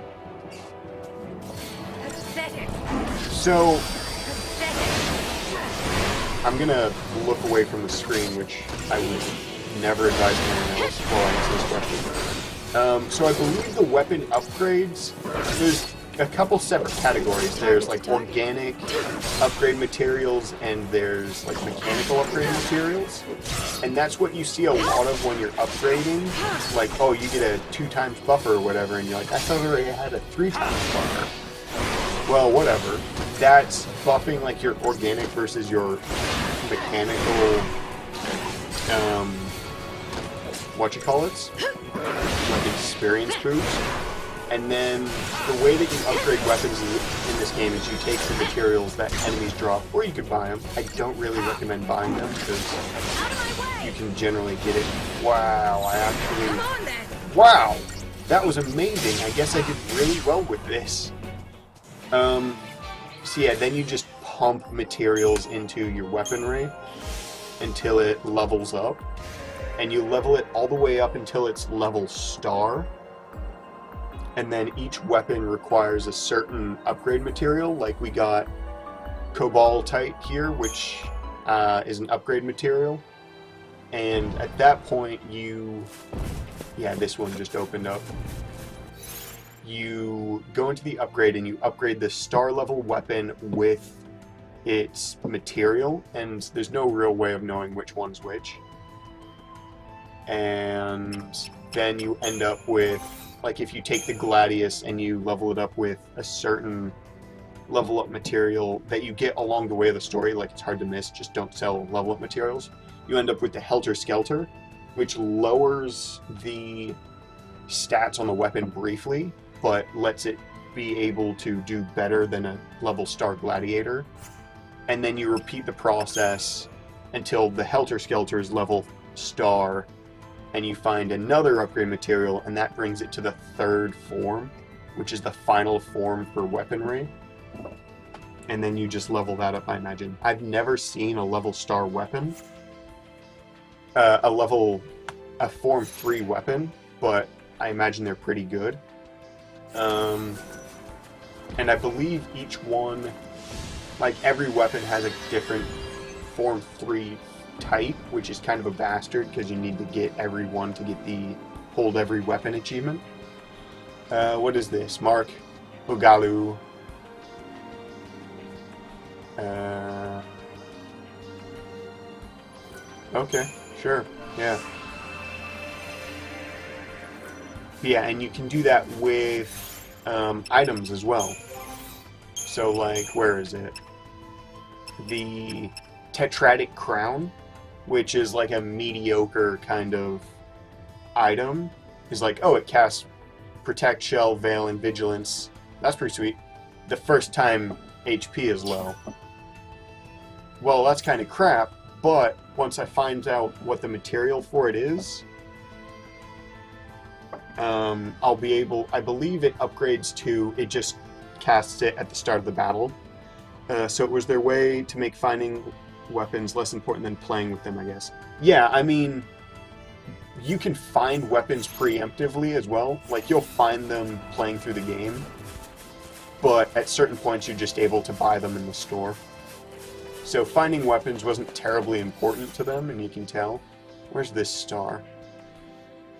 So, I'm gonna look away from the screen, which I would never advise anyone else while I answer this question. So I believe the weapon upgrades, there's a couple separate categories. There's like organic upgrade materials and there's like mechanical upgrade materials. And that's what you see a lot of when you're upgrading. Like, oh, you get a 2 times buffer or whatever, and you're like, I thought I already had a 3 times buffer. Well, whatever. That's buffing like your organic versus your mechanical, whatchamacallits? Like experience boost. And then the way that you upgrade weapons in this game is you take the materials that enemies drop, or you could buy them. I don't really recommend buying them because you can generally get it. Wow, I actually... Wow! That was amazing. I guess I did really well with this. So yeah, then you just pump materials into your weaponry until it levels up. and you level it all the way up until it's level star. And then each weapon requires a certain upgrade material, like we got Cobaltite here, which is an upgrade material. And at that point yeah, this one just opened up. You go into the upgrade and you upgrade the star level weapon with its material, and there's no real way of knowing which one's which. And then you end up with, like, if you take the Gladius and you level it up with a certain level up material that you get along the way of the story, like it's hard to miss, just don't sell level up materials, you end up with the Helter Skelter, which lowers the stats on the weapon briefly, but lets it be able to do better than a level star gladiator. And then you repeat the process until the Helter Skelter is level star, and you find another upgrade material, and that brings it to the 3rd form, which is the final form for weaponry. And then you just level that up, I imagine. I've never seen a level star weapon, a form 3 weapon, but I imagine they're pretty good. And I believe each one, like every weapon has a different form 3 type, which is kind of a bastard because you need to get every one to get the hold every weapon achievement. What is this? Mark Ogalu. Okay, sure, yeah. Yeah, and you can do that with items as well. So, like, where is it? The Tetratic Crown, which is like a mediocre kind of item, is like, oh, it casts Protect, Shell, Veil, and Vigilance. That's pretty sweet. The first time HP is low. Well, that's kind of crap, but once I find out what the material for it is, I'll be able, I believe it upgrades to, it just casts it at the start of the battle. So it was their way to make finding weapons less important than playing with them, I guess. Yeah, I mean, you can find weapons preemptively as well. Like, you'll find them playing through the game, but at certain points you're just able to buy them in the store. So finding weapons wasn't terribly important to them, and you can tell. Where's this star?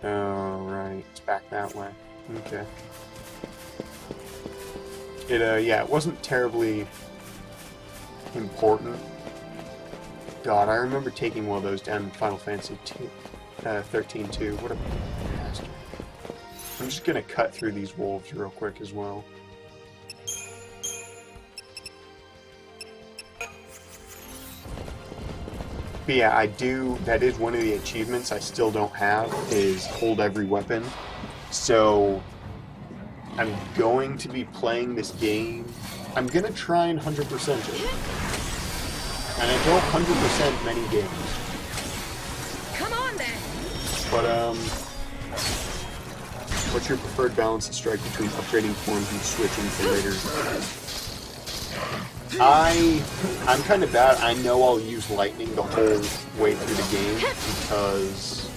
Oh, right. It's back that way. Okay. Yeah, it wasn't terribly important. God, I remember taking one of those down in Final Fantasy 13 too. What a bastard. I'm just gonna cut through these wolves real quick as well. But yeah, I do, that is one of the achievements I still don't have, is hold every weapon. So I'm going to be playing this game. I'm going to try and 100% it. And I don't 100% many games. Come on then. But, what's your preferred balance to strike between upgrading forms and switching for later? I'm kind of bad. I know I'll use lightning the whole way through the game because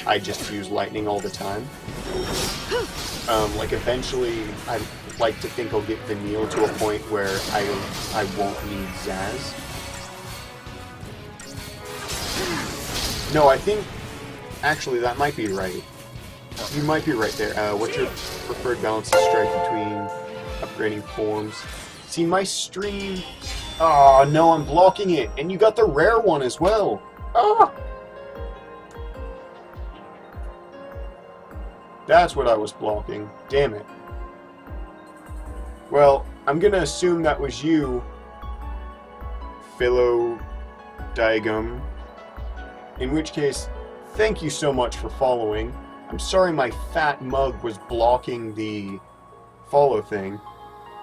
I just use lightning all the time. Like eventually, I'd like to think I'll get Vanille to a point where I won't need Zaz. No, I think actually that might be right. You might be right there. What's your preferred balance to strike between upgrading forms? See, my stream... Oh, no, I'm blocking it. And you got the rare one as well. Ah! That's what I was blocking. Damn it. Well, I'm gonna assume that was you, Philo Diagum. In which case, thank you so much for following. I'm sorry my fat mug was blocking the follow thing.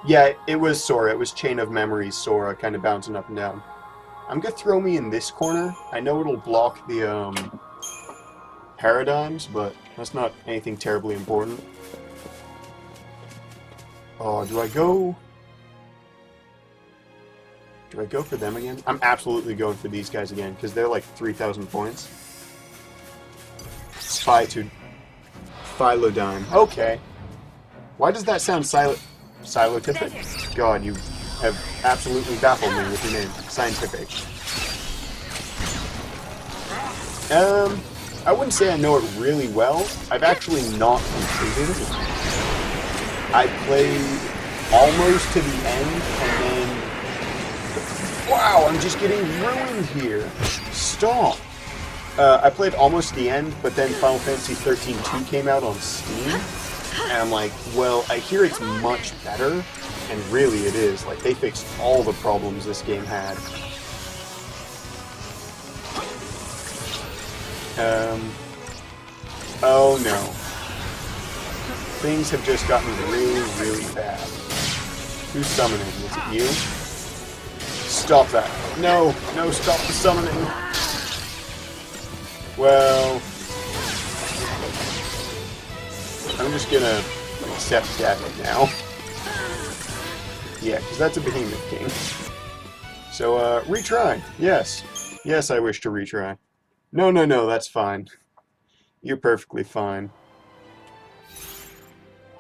Yeah, it was Sora. It was Chain of Memories Sora, kind of bouncing up and down. I'm gonna throw me in this corner. I know it'll block the paradigms, but that's not anything terribly important. Oh, do I go for them again? I'm absolutely going for these guys again, because they're like 3,000 points. Phylodime. Okay. Why does that sound scientific? God, you have absolutely baffled me with your name. Scientific. I wouldn't say I know it really well. I've actually not completed it. I played almost to the end, and then... Wow, I'm just getting ruined here. Stop. I played almost to the end, but then Final Fantasy XIII 2 came out on Steam, and I'm like, well, I hear it's much better, and really it is. Like, they fixed all the problems this game had. Oh no. Things have just gotten really, really bad. Who's summoning? Is it you? Stop that. No, no, stop the summoning. Well, I'm just gonna accept that now. Yeah, because that's a behemoth king. So, retry. Yes. Yes, I wish to retry. No, no, no, that's fine. You're perfectly fine.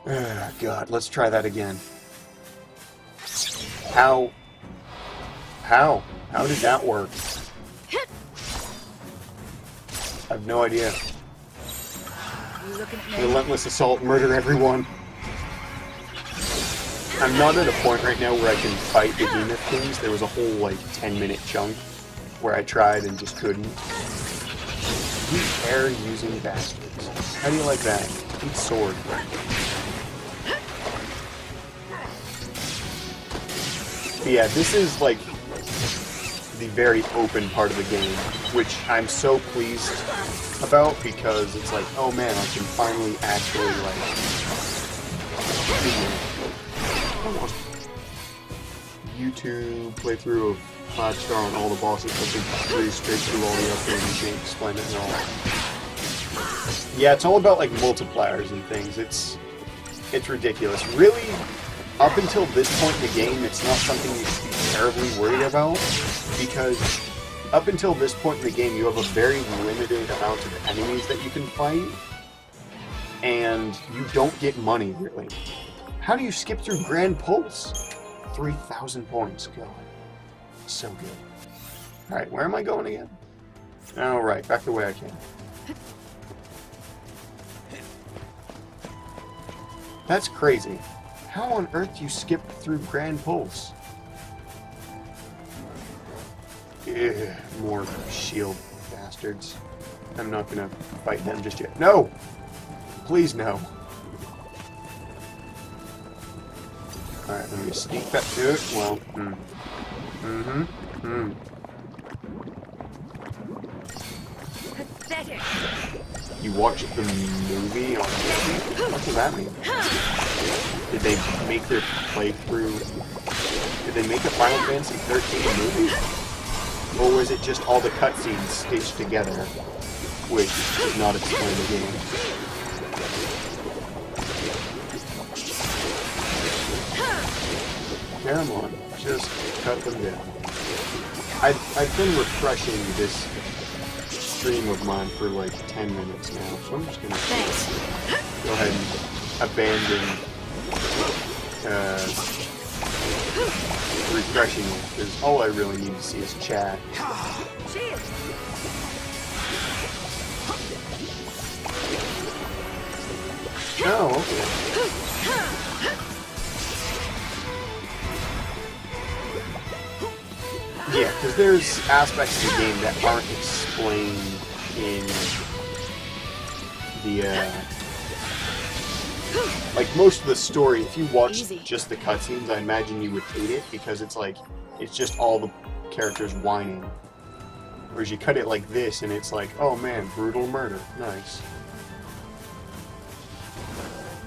God, let's try that again. How did that work? I have no idea. Relentless assault, murder everyone. I'm not at a point right now where I can fight behemoth kings. There was a whole, like, 10-minute chunk where I tried and just couldn't. You air-using bastards. How do you like that? Eat sword. But yeah, this is, like, the very open part of the game, which I'm so pleased about, because it's like, oh man, I can finally actually, like, YouTube playthrough of 5-star on all the bosses, but then 3 straight through all the upgrades and can't explain it and all. Yeah, it's all about, like, multipliers and things. It's ridiculous. Really, up until this point in the game, it's not something you should be terribly worried about, because up until this point in the game, you have a very limited amount of enemies that you can fight, and you don't get money, really. How do you skip through Grand Pulse? 3,000 points, God. So good. Alright, where am I going again? Alright, back the way I came. That's crazy. How on earth do you skip through Grand Pulse? Ugh, more shield bastards. I'm not gonna fight them just yet. No! Please, no. Alright, let me sneak back to it. Well, Pathetic. You watched the movie on YouTube? What does that mean? Did they make their playthrough... Did they make a Final Fantasy XIII movie? Or was it just all the cutscenes stitched together, which does not explain the game? Come on, just cut them down. I've been refreshing this stream of mine for like 10 minutes now, so I'm just gonna go ahead and abandon refreshing it, because all I really need to see is chat. Oh, okay. Yeah, because there's aspects of the game that aren't explained in the, like, most of the story. If you watch just the cutscenes, I imagine you would hate it, because it's like, it's just all the characters whining. Whereas you cut it like this, and it's like, oh man, brutal murder. Nice.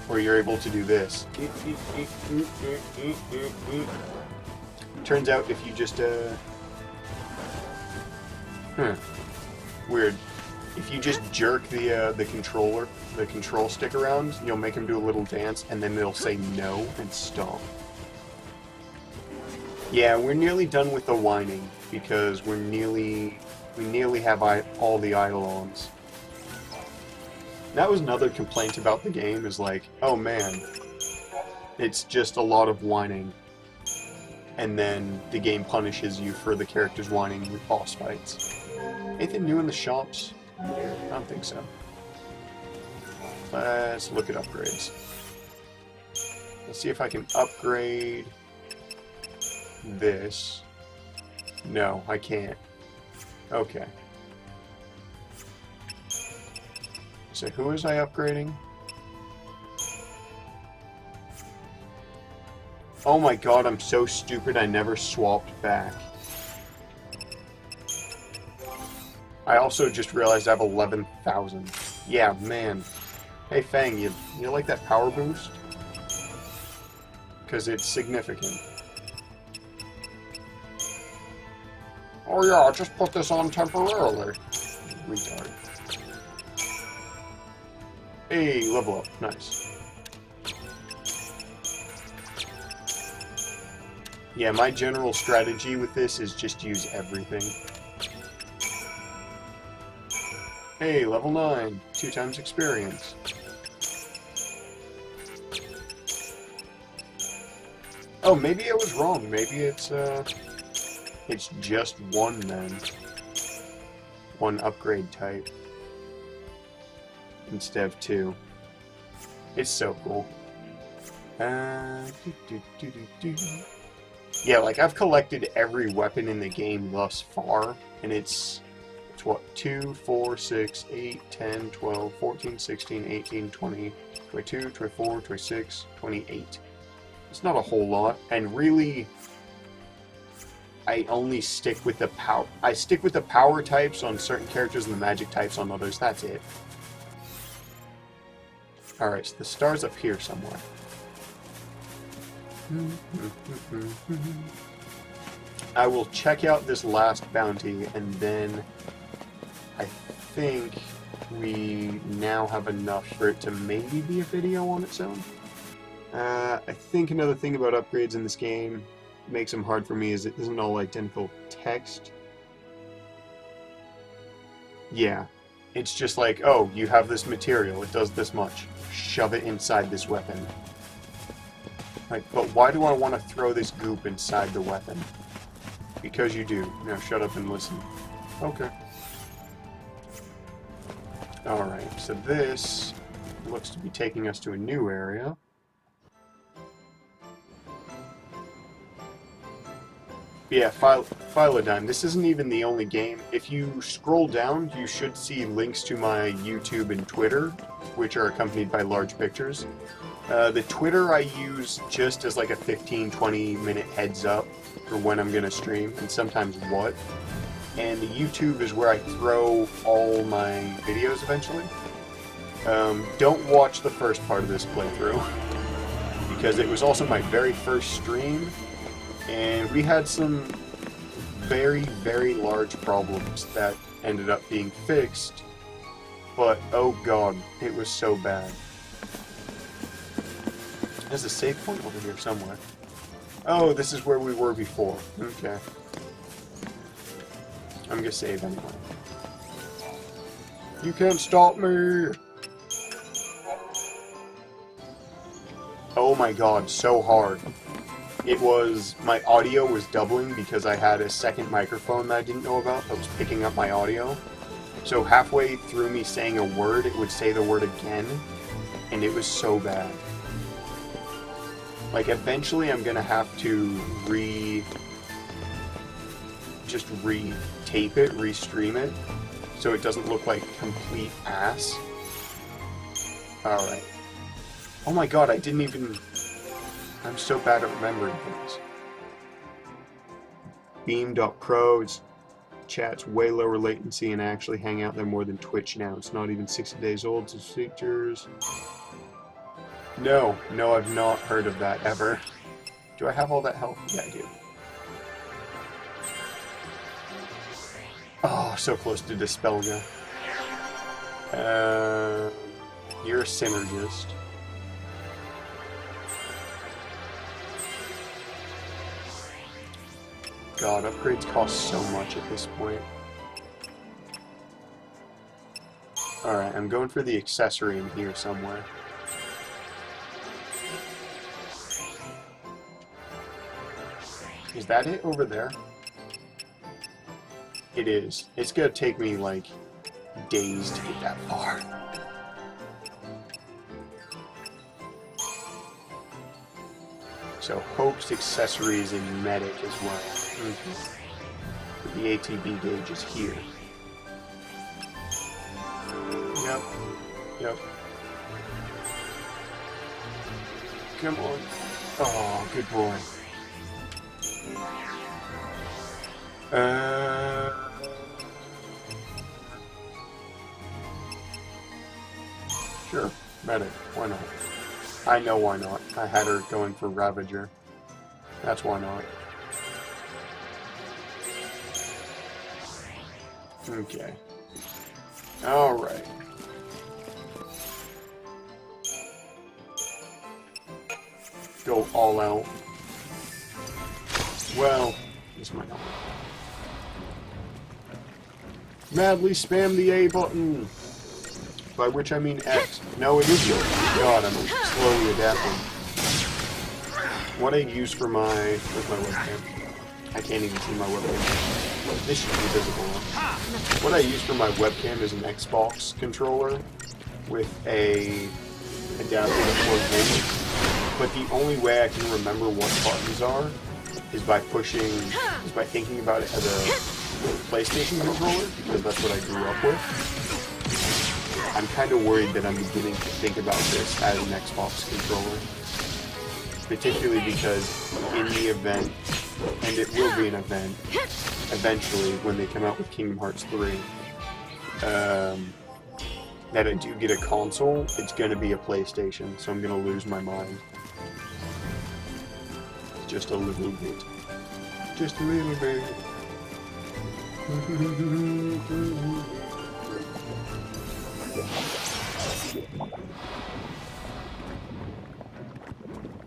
Or you're able to do this. Turns out if you just, weird. If you just jerk the control stick around, you'll make him do a little dance, and then they'll say no and stop. Yeah, we're nearly done with the whining, because we nearly have all the eidolons. That was another complaint about the game, is like, oh man, it's just a lot of whining. And then the game punishes you for the characters whining with boss fights. Anything new in the shops? I don't think so. Let's look at upgrades. Let's see if I can upgrade this. No, I can't. Okay. So who was I upgrading? Oh my god, I'm so stupid I never swapped back. I also just realized I have 11,000. Yeah, man. Hey Fang, you like that power boost? Because it's significant. Oh yeah, just put this on temporarily. Retard. Hey, level up. Nice. Yeah, my general strategy with this is just use everything. Hey, level 9. 2 times experience. Oh, maybe I was wrong. Maybe it's just one then. One upgrade type. Instead of 2. It's so cool. Yeah, like, I've collected every weapon in the game thus far, and it's what, 2, 4, 6, 8, 10, 12, 14, 16, 18, 20, 22, 24, 26, 28. It's not a whole lot, and really, I only stick with the power. I stick with the power types on certain characters and the magic types on others. That's it. Alright, so the star's up here somewhere. I will check out this last bounty, and then I think we now have enough for it to maybe be a video on its own. I think another thing about upgrades in this game makes them hard for me is it isn't all identical text. Yeah, it's just like, oh, you have this material, it does this much. Shove it inside this weapon. Like, but why do I want to throw this goop inside the weapon? Because you do. Now shut up and listen. Okay. Alright, so this looks to be taking us to a new area. Yeah, Phylodime. This isn't even the only game. If you scroll down, you should see links to my YouTube and Twitter, which are accompanied by large pictures. The Twitter I use just as like a 15-20 minute heads up for when I'm going to stream, and sometimes what. And the YouTube is where I throw all my videos eventually. Don't watch the first part of this playthrough, because it was also my very first stream, and we had some very, very large problems that ended up being fixed, but oh god, it was so bad. There's a save point over here somewhere. Oh, this is where we were before. Okay. I'm gonna save anyway. You can't stop me! Oh my god, so hard. It was, my audio was doubling because I had a second microphone that I didn't know about that was picking up my audio. So halfway through me saying a word, it would say the word again, and it was so bad. Like, eventually I'm gonna have to just re-tape it, re-stream it, so it doesn't look like complete ass. Alright. Oh my god, I didn't even... I'm so bad at remembering things. Beam.pro's chat's way lower latency, and I actually hang out there more than Twitch now. It's not even 60 days old, so features... No, I've not heard of that ever. Do I have all that health? Yeah, I do. Oh, so close to Dispelga. You're a synergist. God, upgrades cost so much at this point. Alright, I'm going for the accessory in here somewhere. Is that it over there? It is. It's gonna take me, like, days to get that far. So, Hope's accessories and medic as well. The ATB gauge is here. Yep. Yep. Come on. Oh, good boy. Sure. Medic. Why not? I know why not. I had her going for Ravager. That's why not. Okay. Alright. Go all out. Well, this might not work. Madly spam the A button! By which I mean X. No, it is yours. God, I'm slowly adapting. What I use for my... Where's my webcam? I can't even see my webcam. This should be visible. What I use for my webcam is an Xbox controller with a adapter that plugs in. But the only way I can remember what buttons are is by thinking about it as a PlayStation controller, because that's what I grew up with. I'm kind of worried that I'm beginning to think about this as an Xbox controller. Particularly because in the event, and it will be an event, eventually, when they come out with Kingdom Hearts 3, that I do get a console, it's going to be a PlayStation, so I'm going to lose my mind. Just a little bit. Just a little bit.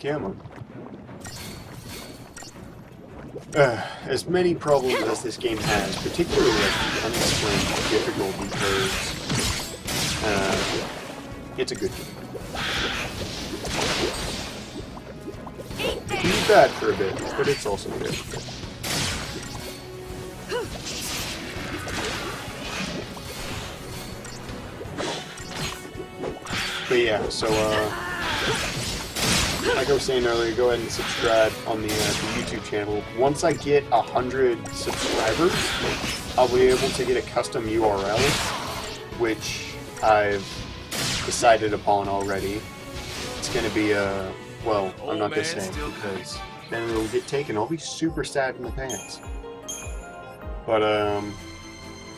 Come on. As many problems as this game has, particularly like the unexplained difficulty curves, it's a good game. It can be bad for a bit, but it's also good. But yeah, so like I was saying earlier, go ahead and subscribe on the YouTube channel. Once I get 100 subscribers, I'll be able to get a custom URL, which I've decided upon already. It's going to be a, well, I'm not going to say it because then it'll get taken. I'll be super sad in the pants. But,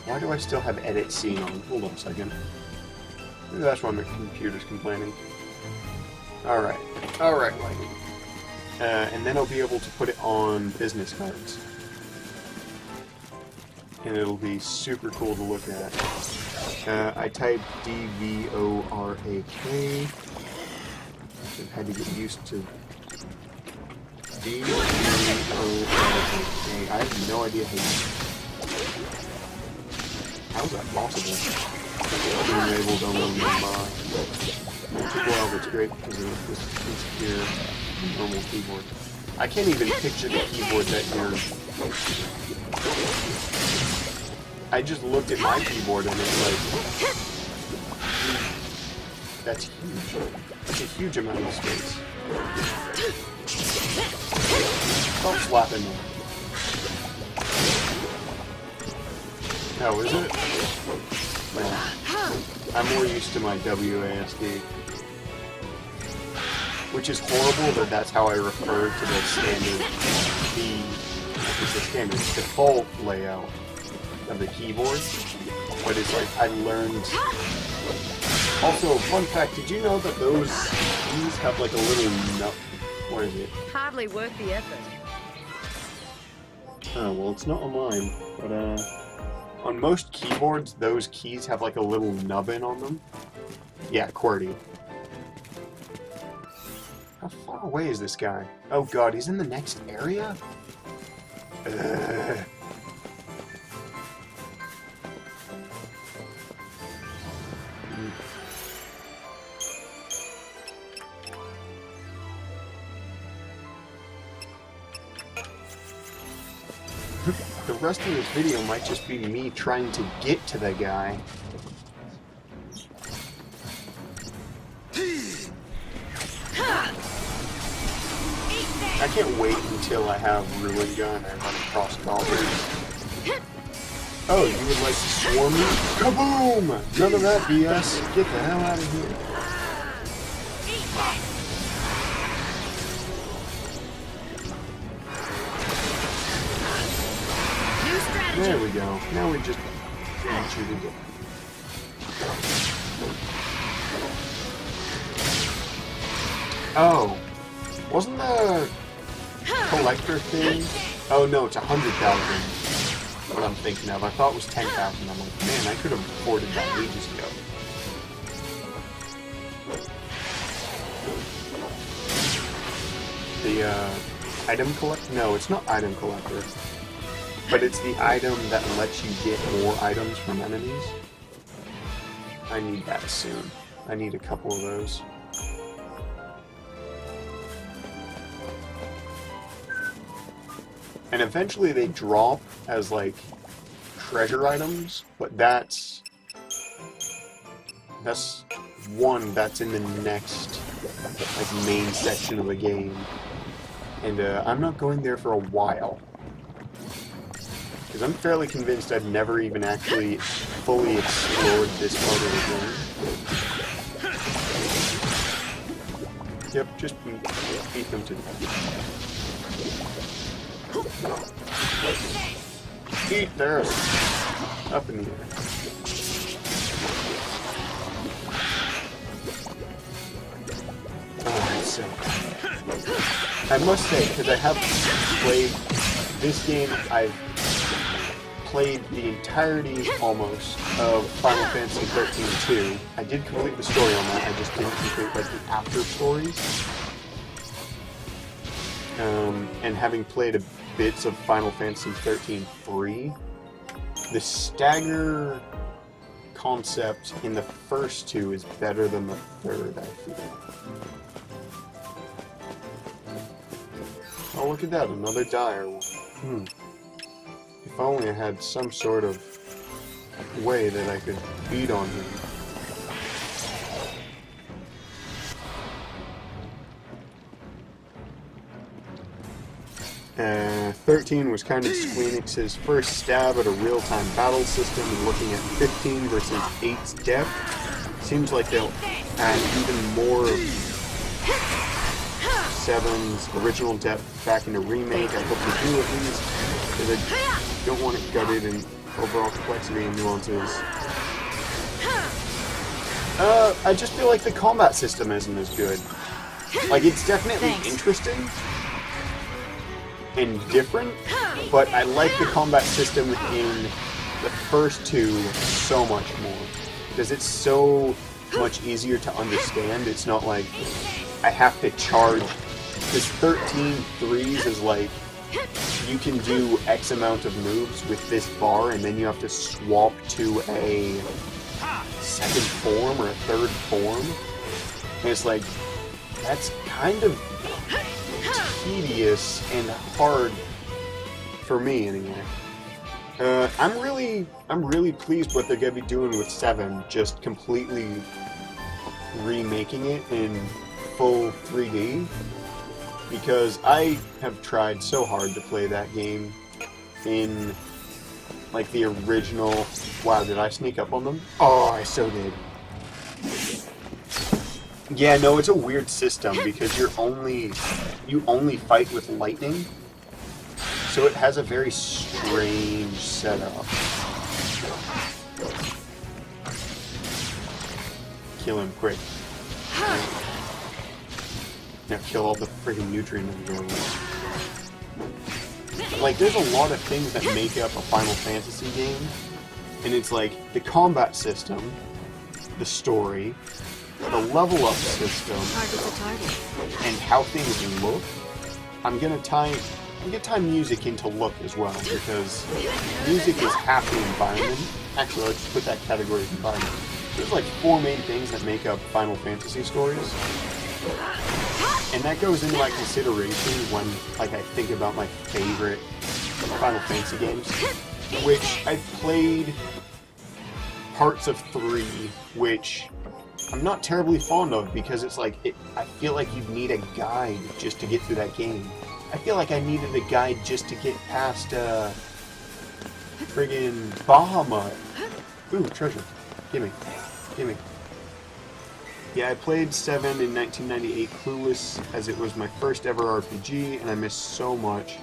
why do I still have edit scene on? Hold on a second. Maybe that's why my computer's complaining. Alright. Alright, lighting. And then I'll be able to put it on business cards. And it'll be super cool to look at. I typed D-V-O-R-A-K. I've had to get used to D-V-O-R-A-K. I have no idea how is that possible? Being able to remember. It took a while, but it's great because it was insecure normal keyboard. I can't even picture the keyboard that you're... I just looked at my keyboard and it's like... That's huge. That's a huge amount of space. Stop slapping me. Oh, is it? Man. I'm more used to my WASD. Which is horrible that that's how I refer to the standard, the default layout of the keyboard. But it's like, I learned... Also, fun fact, did you know that those keys have like a little nut? What is it? Hardly worth the effort. Oh, well, it's not on mine, but on most keyboards, those keys have like a little nubbin on them. Yeah, QWERTY. How far away is this guy? Oh god, he's in the next area? the rest of this video might just be me trying to get to the guy. I can't wait until I have Ruin Gun and run across goblins. Oh, you would like to swarm me? Kaboom! None of that BS. Get the hell out of here. There we go. Now we just want you to do. Oh, wasn't the collector thing? Oh no, it's 100,000. What I'm thinking of. I thought it was 10,000. I'm like, man, I could have afforded that ages ago. The item collector? No, it's not item collector. But it's the item that lets you get more items from enemies. I need that soon. I need a couple of those. And eventually they drop as, like, treasure items, but that's one that's in the next, like, main section of the game. And I'm not going there for a while. Because I'm fairly convinced I've never even actually fully explored this part of the game. Yep, just beat them to death. Eat theirs! Up in the air. Oh, that's sick. I must say, because I have played this game, I've played the entirety, almost, of Final Fantasy XIII-2. I did complete the story on that, I just didn't complete, like, the after stories. And having played bits of Final Fantasy XIII-3, the stagger concept in the first two is better than the third, I feel. Oh, look at that, another dire one. If only I had some sort of way that I could beat on him. 13 was kind of Square Enix's first stab at a real-time battle system, and looking at 15 versus 8's depth. Seems like they'll add even more of 7's original depth back into Remake. I hope they do at least, because I don't want it gutted in overall complexity and nuances. I just feel like the combat system isn't as good. Like, it's definitely interesting and different, but I like the combat system in the first two so much more, because it's so much easier to understand. It's not like I have to charge. This 13-3s is like, you can do X amount of moves with this bar, and then you have to swap to a second form or a third form. And it's like, that's kind of tedious and hard for me anyway. I'm really pleased what they're gonna be doing with 7, just completely remaking it in full 3D, because I have tried so hard to play that game in like the original. Wow, did I sneak up on them? Oh, I so did. Yeah, no, it's a weird system because you only fight with lightning, so it has a very strange setup. Kill him quick. Now kill all the freaking nutrient overload. Like, there's a lot of things that make up a Final Fantasy game, and it's like the combat system, the story, the level up system, and how things look. I'm gonna tie music into look as well, because music is half the environment. Actually, let's put that category of environment. There's like 4 main things that make up Final Fantasy stories, and that goes into my consideration when, like, I think about my favorite Final Fantasy games, which I've played parts of 3, which I'm not terribly fond of because it's like, I feel like you'd need a guide just to get through that game. I feel like I needed a guide just to get past, friggin' behemoths. Ooh, treasure. Gimme. Gimme. Yeah, I played 7 in 1998 clueless, as it was my first ever RPG, and I missed so much.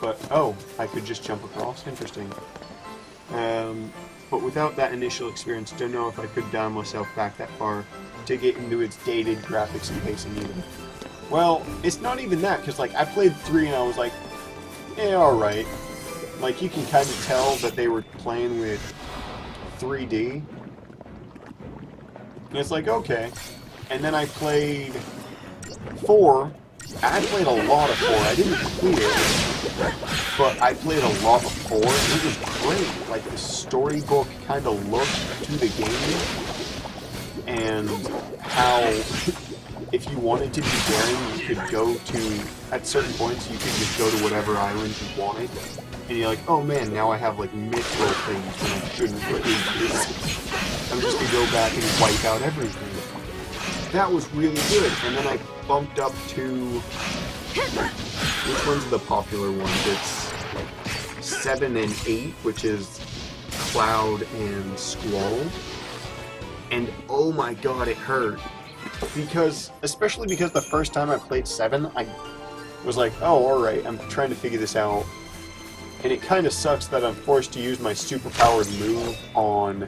But, oh, I could just jump across? Interesting. But without that initial experience, don't know if I could dial myself back that far to get into its dated graphics and pacing either. Well, it's not even that, because, like, I played 3 and I was like, eh, alright. Like, you can kind of tell that they were playing with 3D. And it's like, okay. And then I played 4. I played a lot of 4. I didn't clear, but I played a lot of 4, and it was great. Like, the storybook kind of look to the game, and how, if you wanted to be daring, you could go to, at certain points, you could just go to whatever island you wanted, and you're like, oh man, now I have, like, mithril things when I shouldn't really exist. I'm just gonna go back and wipe out everything. That was really good, and then I bumped up to, which one's the popular one? It's 7 and 8, which is Cloud and Squall. And oh my god, it hurt. Because, especially because the first time I played 7, I was like, oh, alright, I'm trying to figure this out. And it kind of sucks that I'm forced to use my superpowered move on,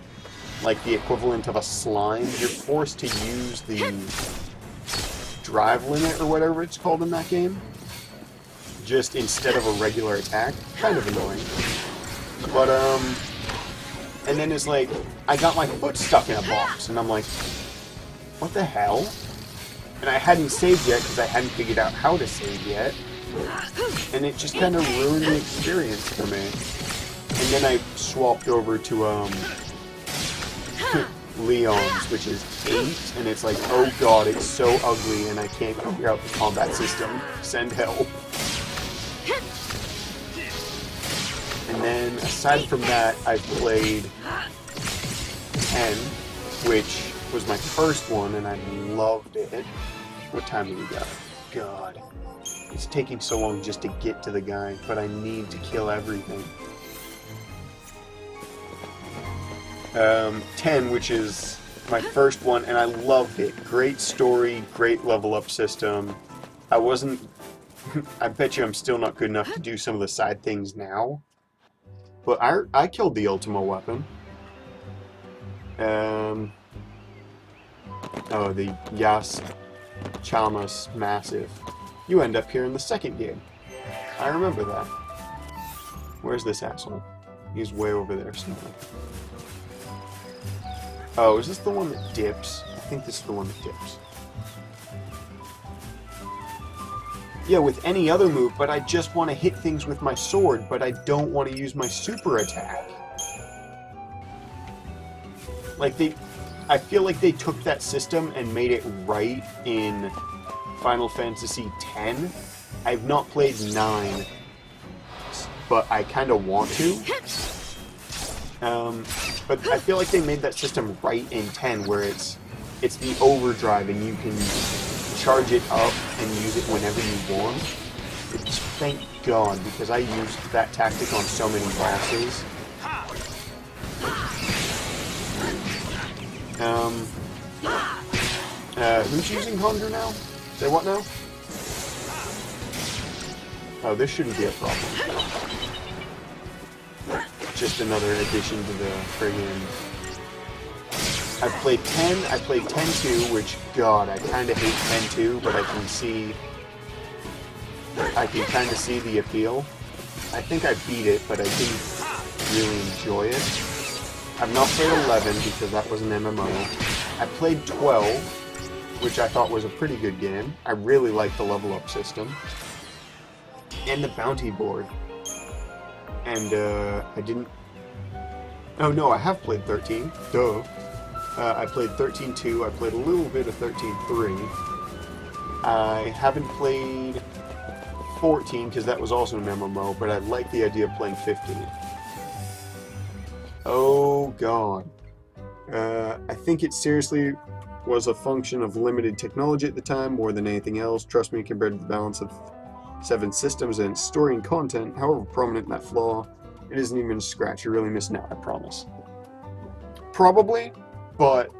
like, the equivalent of a slime. You're forced to use the drive limit, or whatever it's called in that game, just instead of a regular attack. Kind of annoying. But, and then it's like, I got my foot stuck in a box, and I'm like, what the hell? And I hadn't saved yet, because I hadn't figured out how to save yet. And it just kind of ruined the experience for me. And then I swapped over to, Leon's, which is 8, and it's like, oh god, it's so ugly, and I can't figure out the combat system. Send help. And then, aside from that, I played 10, which was my first one, and I loved it. What time do we got? God. It's taking so long just to get to the guy, but I need to kill everything. 10, which is my first one, and I loved it. Great story, great level up system. I wasn't... I bet you I'm still not good enough to do some of the side things now. But I killed the Ultima weapon. Oh, the Yas Chamas Massive. You end up here in the second game. I remember that. Where's this asshole? He's way over there somewhere. Oh, is this the one that dips? I think this is the one that dips. Yeah, with any other move, but I just want to hit things with my sword, but I don't want to use my super attack. Like, I feel like they took that system and made it right in Final Fantasy X. I've not played 9, but I kind of want to. But I feel like they made that system right in 10, where it's the overdrive, and you can charge it up and use it whenever you want. It's, thank God, because I used that tactic on so many bosses. Who's using Conjure now? Say what now? Oh, this shouldn't be a problem. Just another addition to the friggin'... I played 10, I played 10-2, which, God, I kind of hate 10-2, but I can kind of see the appeal. I think I beat it, but I didn't really enjoy it. I've not played 11, because that was an MMO. I played 12, which I thought was a pretty good game. I really liked the level up system. And the bounty board. And, I didn't... Oh, no, I have played 13. Duh. I played 13-2. I played a little bit of 13-3. I haven't played 14 because that was also an MMO, but I like the idea of playing 15. Oh god. I think it seriously was a function of limited technology at the time more than anything else. Trust me, compared to the balance of 7 systems and story and content, however prominent that flaw, it isn't even a scratch. You're really missing out, I promise. Probably, but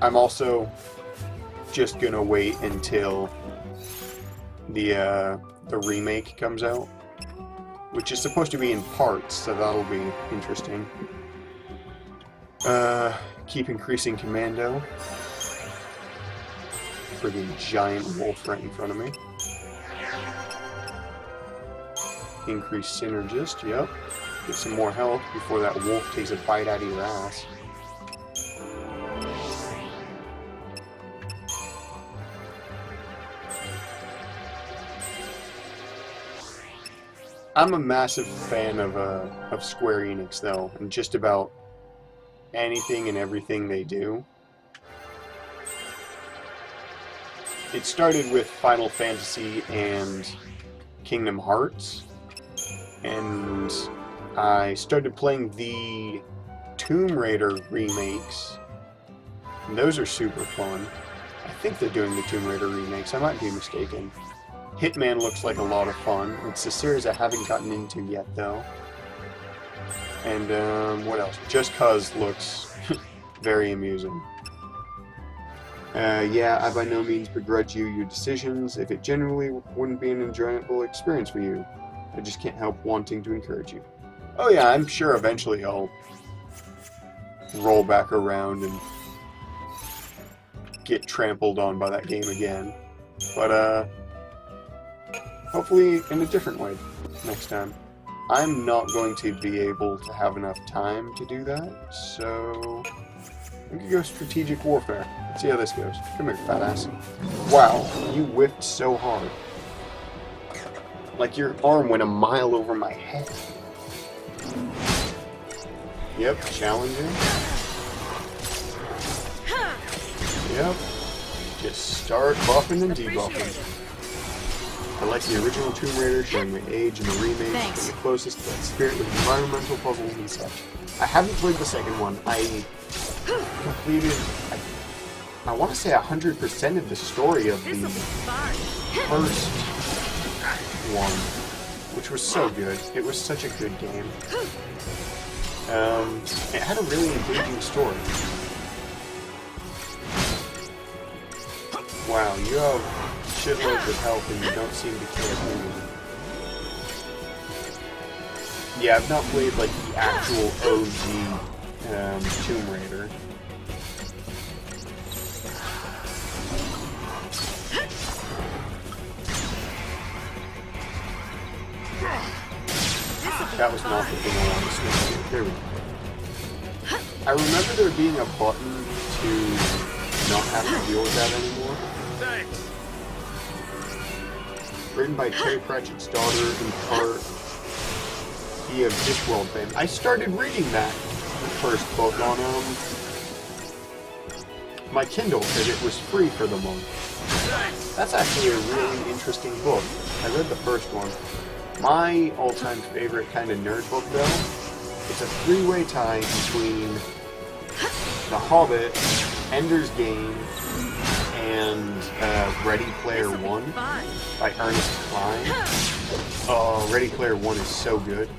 I'm also just gonna wait until the remake comes out, which is supposed to be in parts, so that'll be interesting. Keep increasing commando. Friggin' giant wolf right in front of me. Increase synergist, yep. Get some more health before that wolf takes a bite out of your ass. I'm a massive fan of Square Enix, though, and just about anything and everything they do. It started with Final Fantasy and Kingdom Hearts, and I started playing the Tomb Raider remakes, and those are super fun. I think they're doing the Tomb Raider remakes, I might be mistaken. Hitman looks like a lot of fun. It's a series I haven't gotten into yet, though. And, what else? Just Cause looks very amusing. Yeah, I by no means begrudge you your decisions. If it generally wouldn't be an enjoyable experience for you, I just can't help wanting to encourage you. Oh yeah, I'm sure eventually I'll roll back around and get trampled on by that game again. But, hopefully in a different way next time. I'm not going to be able to have enough time to do that, so we can go strategic warfare. Let's see how this goes. Come here, fat ass. Wow, you whiffed so hard. Like your arm went a mile over my head. Yep, challenging. Yep. Just start buffing and debuffing. I like the original Tomb Raider, showing the age and the remakes, the closest to that spirit with environmental puzzles and such. I haven't played the second one. I completed, I want to say 100% of the story of the first one, which was so good. It was such a good game. It had a really engaging story. Wow, you have shitloads of health and you don't seem to care, do you? Yeah, I've not played like the actual OG Tomb Raider. That was not the thing I wanted to switch to. There we go. I remember there being a button to not have to deal with that anymore. Thanks. Written by Terry Pratchett's daughter in part he of Discworld fame. I started reading that, the first book, on my Kindle because it was free for the month. That's actually a really interesting book. I read the first one. My all-time favorite kind of nerd book, though, it's a three-way tie between The Hobbit, Ender's Game, and Ready Player One by Ernest Cline. Oh, Ready Player One is so good.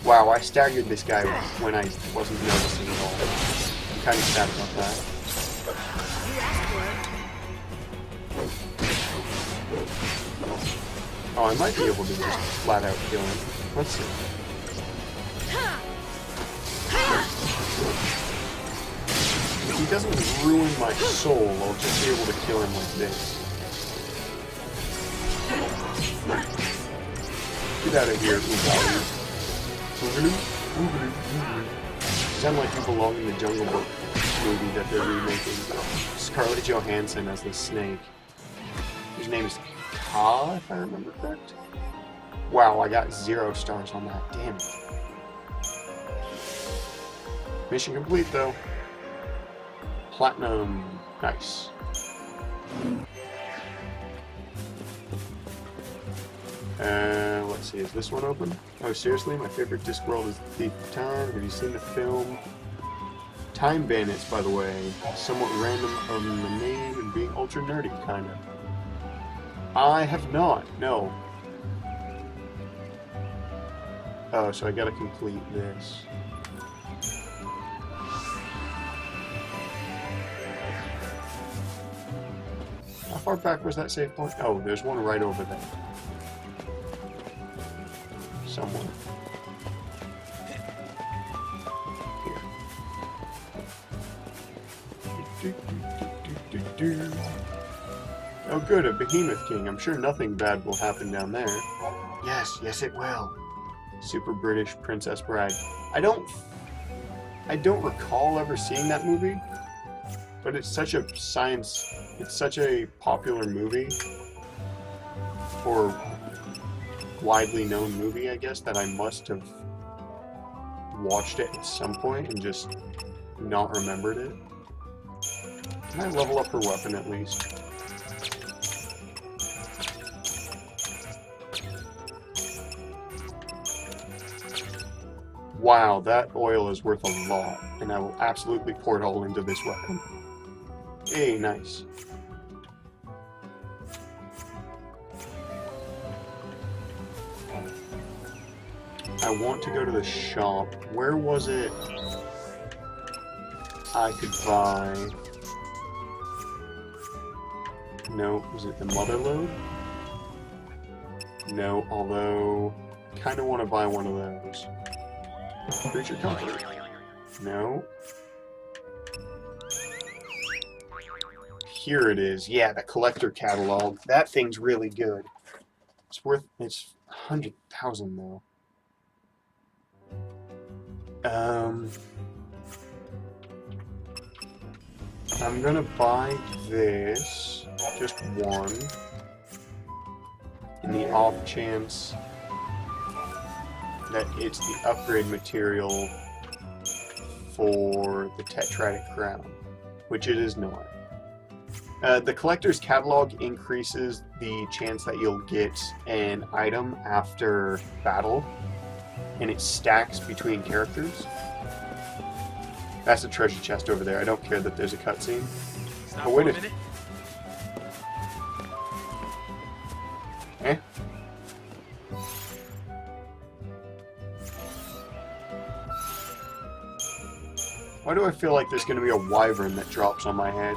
Wow, I staggered this guy when I wasn't noticing at all. I'm kind of sad about that. Oh, I might be able to just flat out kill him. Let's see. If he doesn't ruin my soul, I'll just be able to kill him like this. Get out of here, Ugali. Sound like you belong in the Jungle Book movie that they're remaking. Scarlett Johansson as the snake. His name is Ka, if I remember correct. Wow, I got 0 stars on that. Damn it. Mission complete, though. Platinum. Nice. Let's see, is this one open? Oh, seriously? My favorite Discworld is Thief of Time. Have you seen the film? Time Bandits, by the way. Somewhat random on the name and being ultra nerdy, kinda. I have not, no. Oh, so I gotta complete this. How far back was that save point? Oh, there's one right over there. Somewhere. Here. Oh good, a behemoth king. I'm sure nothing bad will happen down there. Yes, yes it will. Super British Princess Bride. I don't recall ever seeing that movie, but it's such a popular movie, or widely known movie, I guess, that I must have watched it at some point and just not remembered it. Can I level up her weapon at least? Wow, that oil is worth a lot, and I will absolutely pour it all into this weapon. Hey, nice. I want to go to the shop. Where was it I could buy? No, was it the mother load? No, although kind of want to buy one of those. Creature comfort. No. Here it is. Yeah, the collector catalog. That thing's really good. It's 100,000 though. I'm gonna buy this, just one, in the off chance that it's the upgrade material for the Tetradic Crown, which it is not. The collector's catalog increases the chance that you'll get an item after battle, and it stacks between characters. That's a treasure chest over there. I don't care that there's a cutscene. Oh, wait a minute. Eh? Why do I feel like there's going to be a wyvern that drops on my head?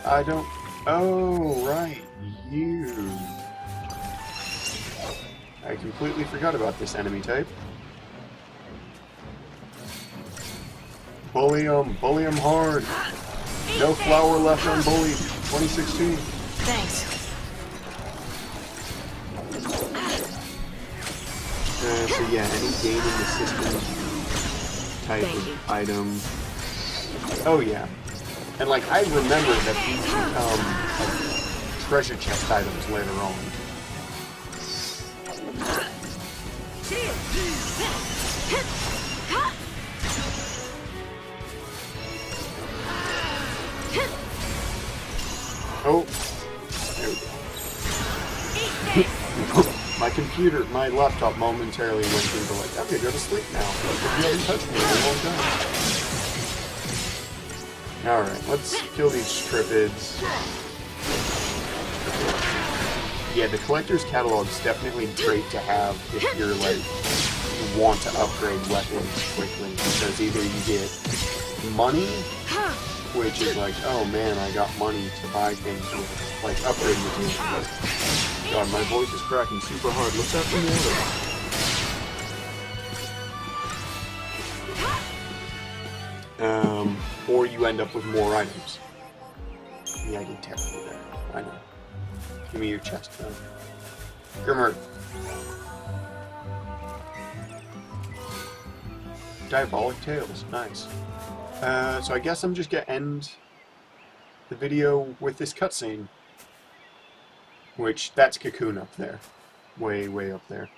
I don't... Oh, right. You. I completely forgot about this enemy type. Bully 'em hard. No flour left on Bully 2016. Thanks. So yeah, any gain in the system type of item. Oh yeah. And like, I remember that these become like, treasure chest items later on. Oh, there we go. My laptop momentarily went into like, I'm gonna go to sleep now. Like, you haven't touched me in a long time. Alright, let's kill these Stripids. Yeah, the collector's catalog is definitely great to have if you're like, you want to upgrade weapons quickly. Because either you get money, which is like, oh man, I got money to buy things with, like upgrade materials. God, my voice is cracking super hard. Let's have some water. Or you end up with more items. Yeah, I did terribly there. I know. Give me your chest gun. Grimmer. Diabolic Tales. Nice. So I guess I'm just gonna end the video with this cutscene. Which, that's Cocoon up there. Way, way up there.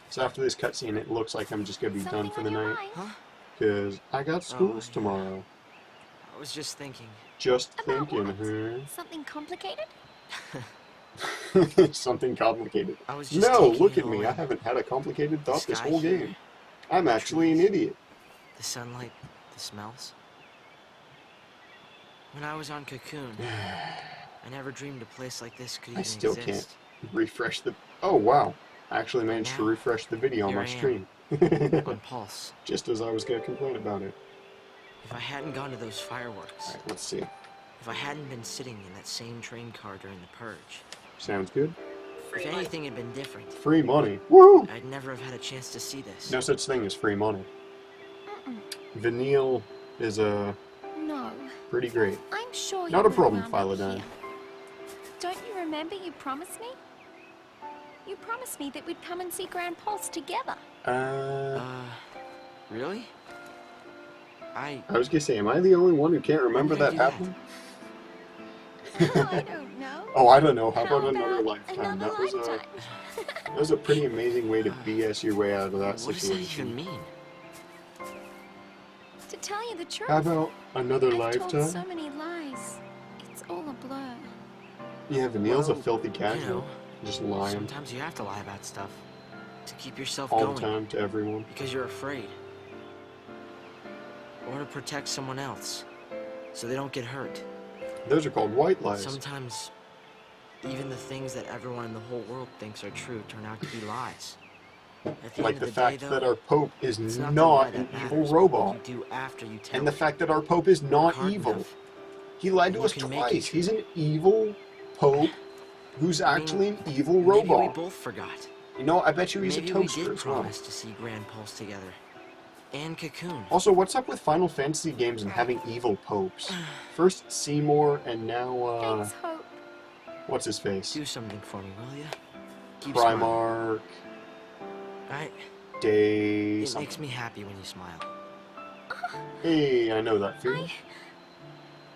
So after this cutscene, it looks like I'm just gonna be done for the night. Because I got schools tomorrow. I was just thinking. About what? Something complicated? Something complicated. I was just No, taking look it at me. all I in. haven't had a complicated thought The this sky whole here, game. I'm the actually an trees, idiot. the sunlight, the smells. When I was on Cocoon, I never dreamed a place like this could I even still can't exist. refresh the... Oh, wow. I actually But managed to now, refresh the video on here my I am, stream. on Pulse. Just as I was going to complain about it. If I hadn't gone to those fireworks, Alright, let's see. if I hadn't been sitting in that same train car during the purge, Sounds good. if anything had been different, Free money. Woo! I'd never have had a chance to see this. No such thing as free money. Mm-mm. Vinyl is No. pretty great. I'm sure Not you a problem, would wound up Phylodine. here. Don't you remember you promised me? You promised me that we'd come and see Grand Pulse together. Really? I was gonna say, am I the only one who can't remember When did I that do happening? I don't know. Oh, I don't know. How How about another about lifetime? another lifetime? That was a pretty amazing way to BS your way out of that What does that even situation. mean? To tell you the truth, How about another I've told so lifetime? many lies. It's all a blur. Yeah, Vanille's a Well, filthy You casual. know, Just lying sometimes you have to lie about stuff to keep yourself all going the time to everyone. because you're afraid. Or to protect someone else so they don't get hurt. Those are called white lies. Sometimes even the things that everyone in the whole world thinks are true turn out to be lies. At the Like end the of fact day, that though, our Pope is it's not not the lie an that evil matters, but robot. what you do after you tell And the it. fact that our Pope is Work not hard evil. enough, He lied and to you us can make it twice. true. He's an evil Pope who's I mean, actually an evil Maybe we robot. both forgot. You know, I bet you he's Maybe a we toaster did as well. promise to see Grand Pulse together. And Cocoon. Also, what's up with Final Fantasy games and having evil popes? First Seymour, and now, Thanks, Hope. what's his face? Do something for me, will you? Keep smiling. Primarch, Right? Day, It something. makes me happy when you smile. Hey, I know that feeling.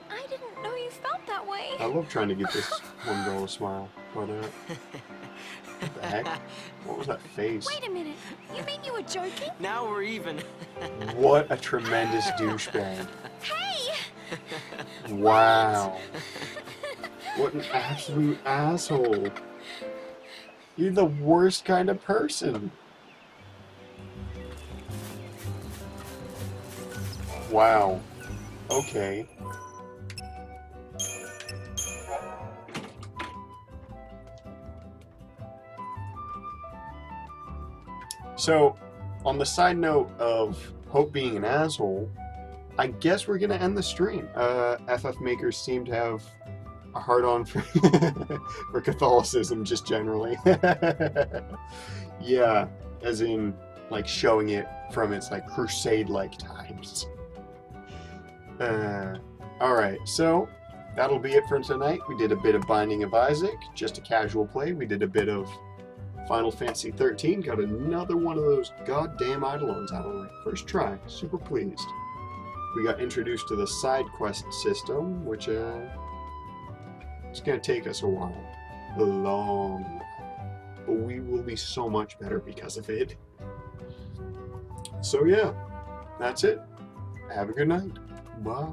I didn't know you felt that way. I love trying to get this one girl to smile, but, what the heck? What was that face? Wait a minute. You mean you were joking? Now we're even. What a tremendous douchebag. Hey! Wow. What an absolute asshole. You're the worst kind of person. Wow. Okay. So, on the side note of Hope being an asshole, I guess we're gonna end the stream. FF makers seem to have a hard-on for, for Catholicism, just generally. Yeah, as in, like, showing it from its, like, crusade-like times. Alright, so, that'll be it for tonight. We did a bit of Binding of Isaac, just a casual play. We did a bit of Final Fantasy XIII, got another one of those goddamn Eidolons out of the way. First try, super pleased. We got introduced to the side quest system, which it's gonna take us a while. A long while. But we will be so much better because of it. So yeah, that's it. Have a good night. Bye.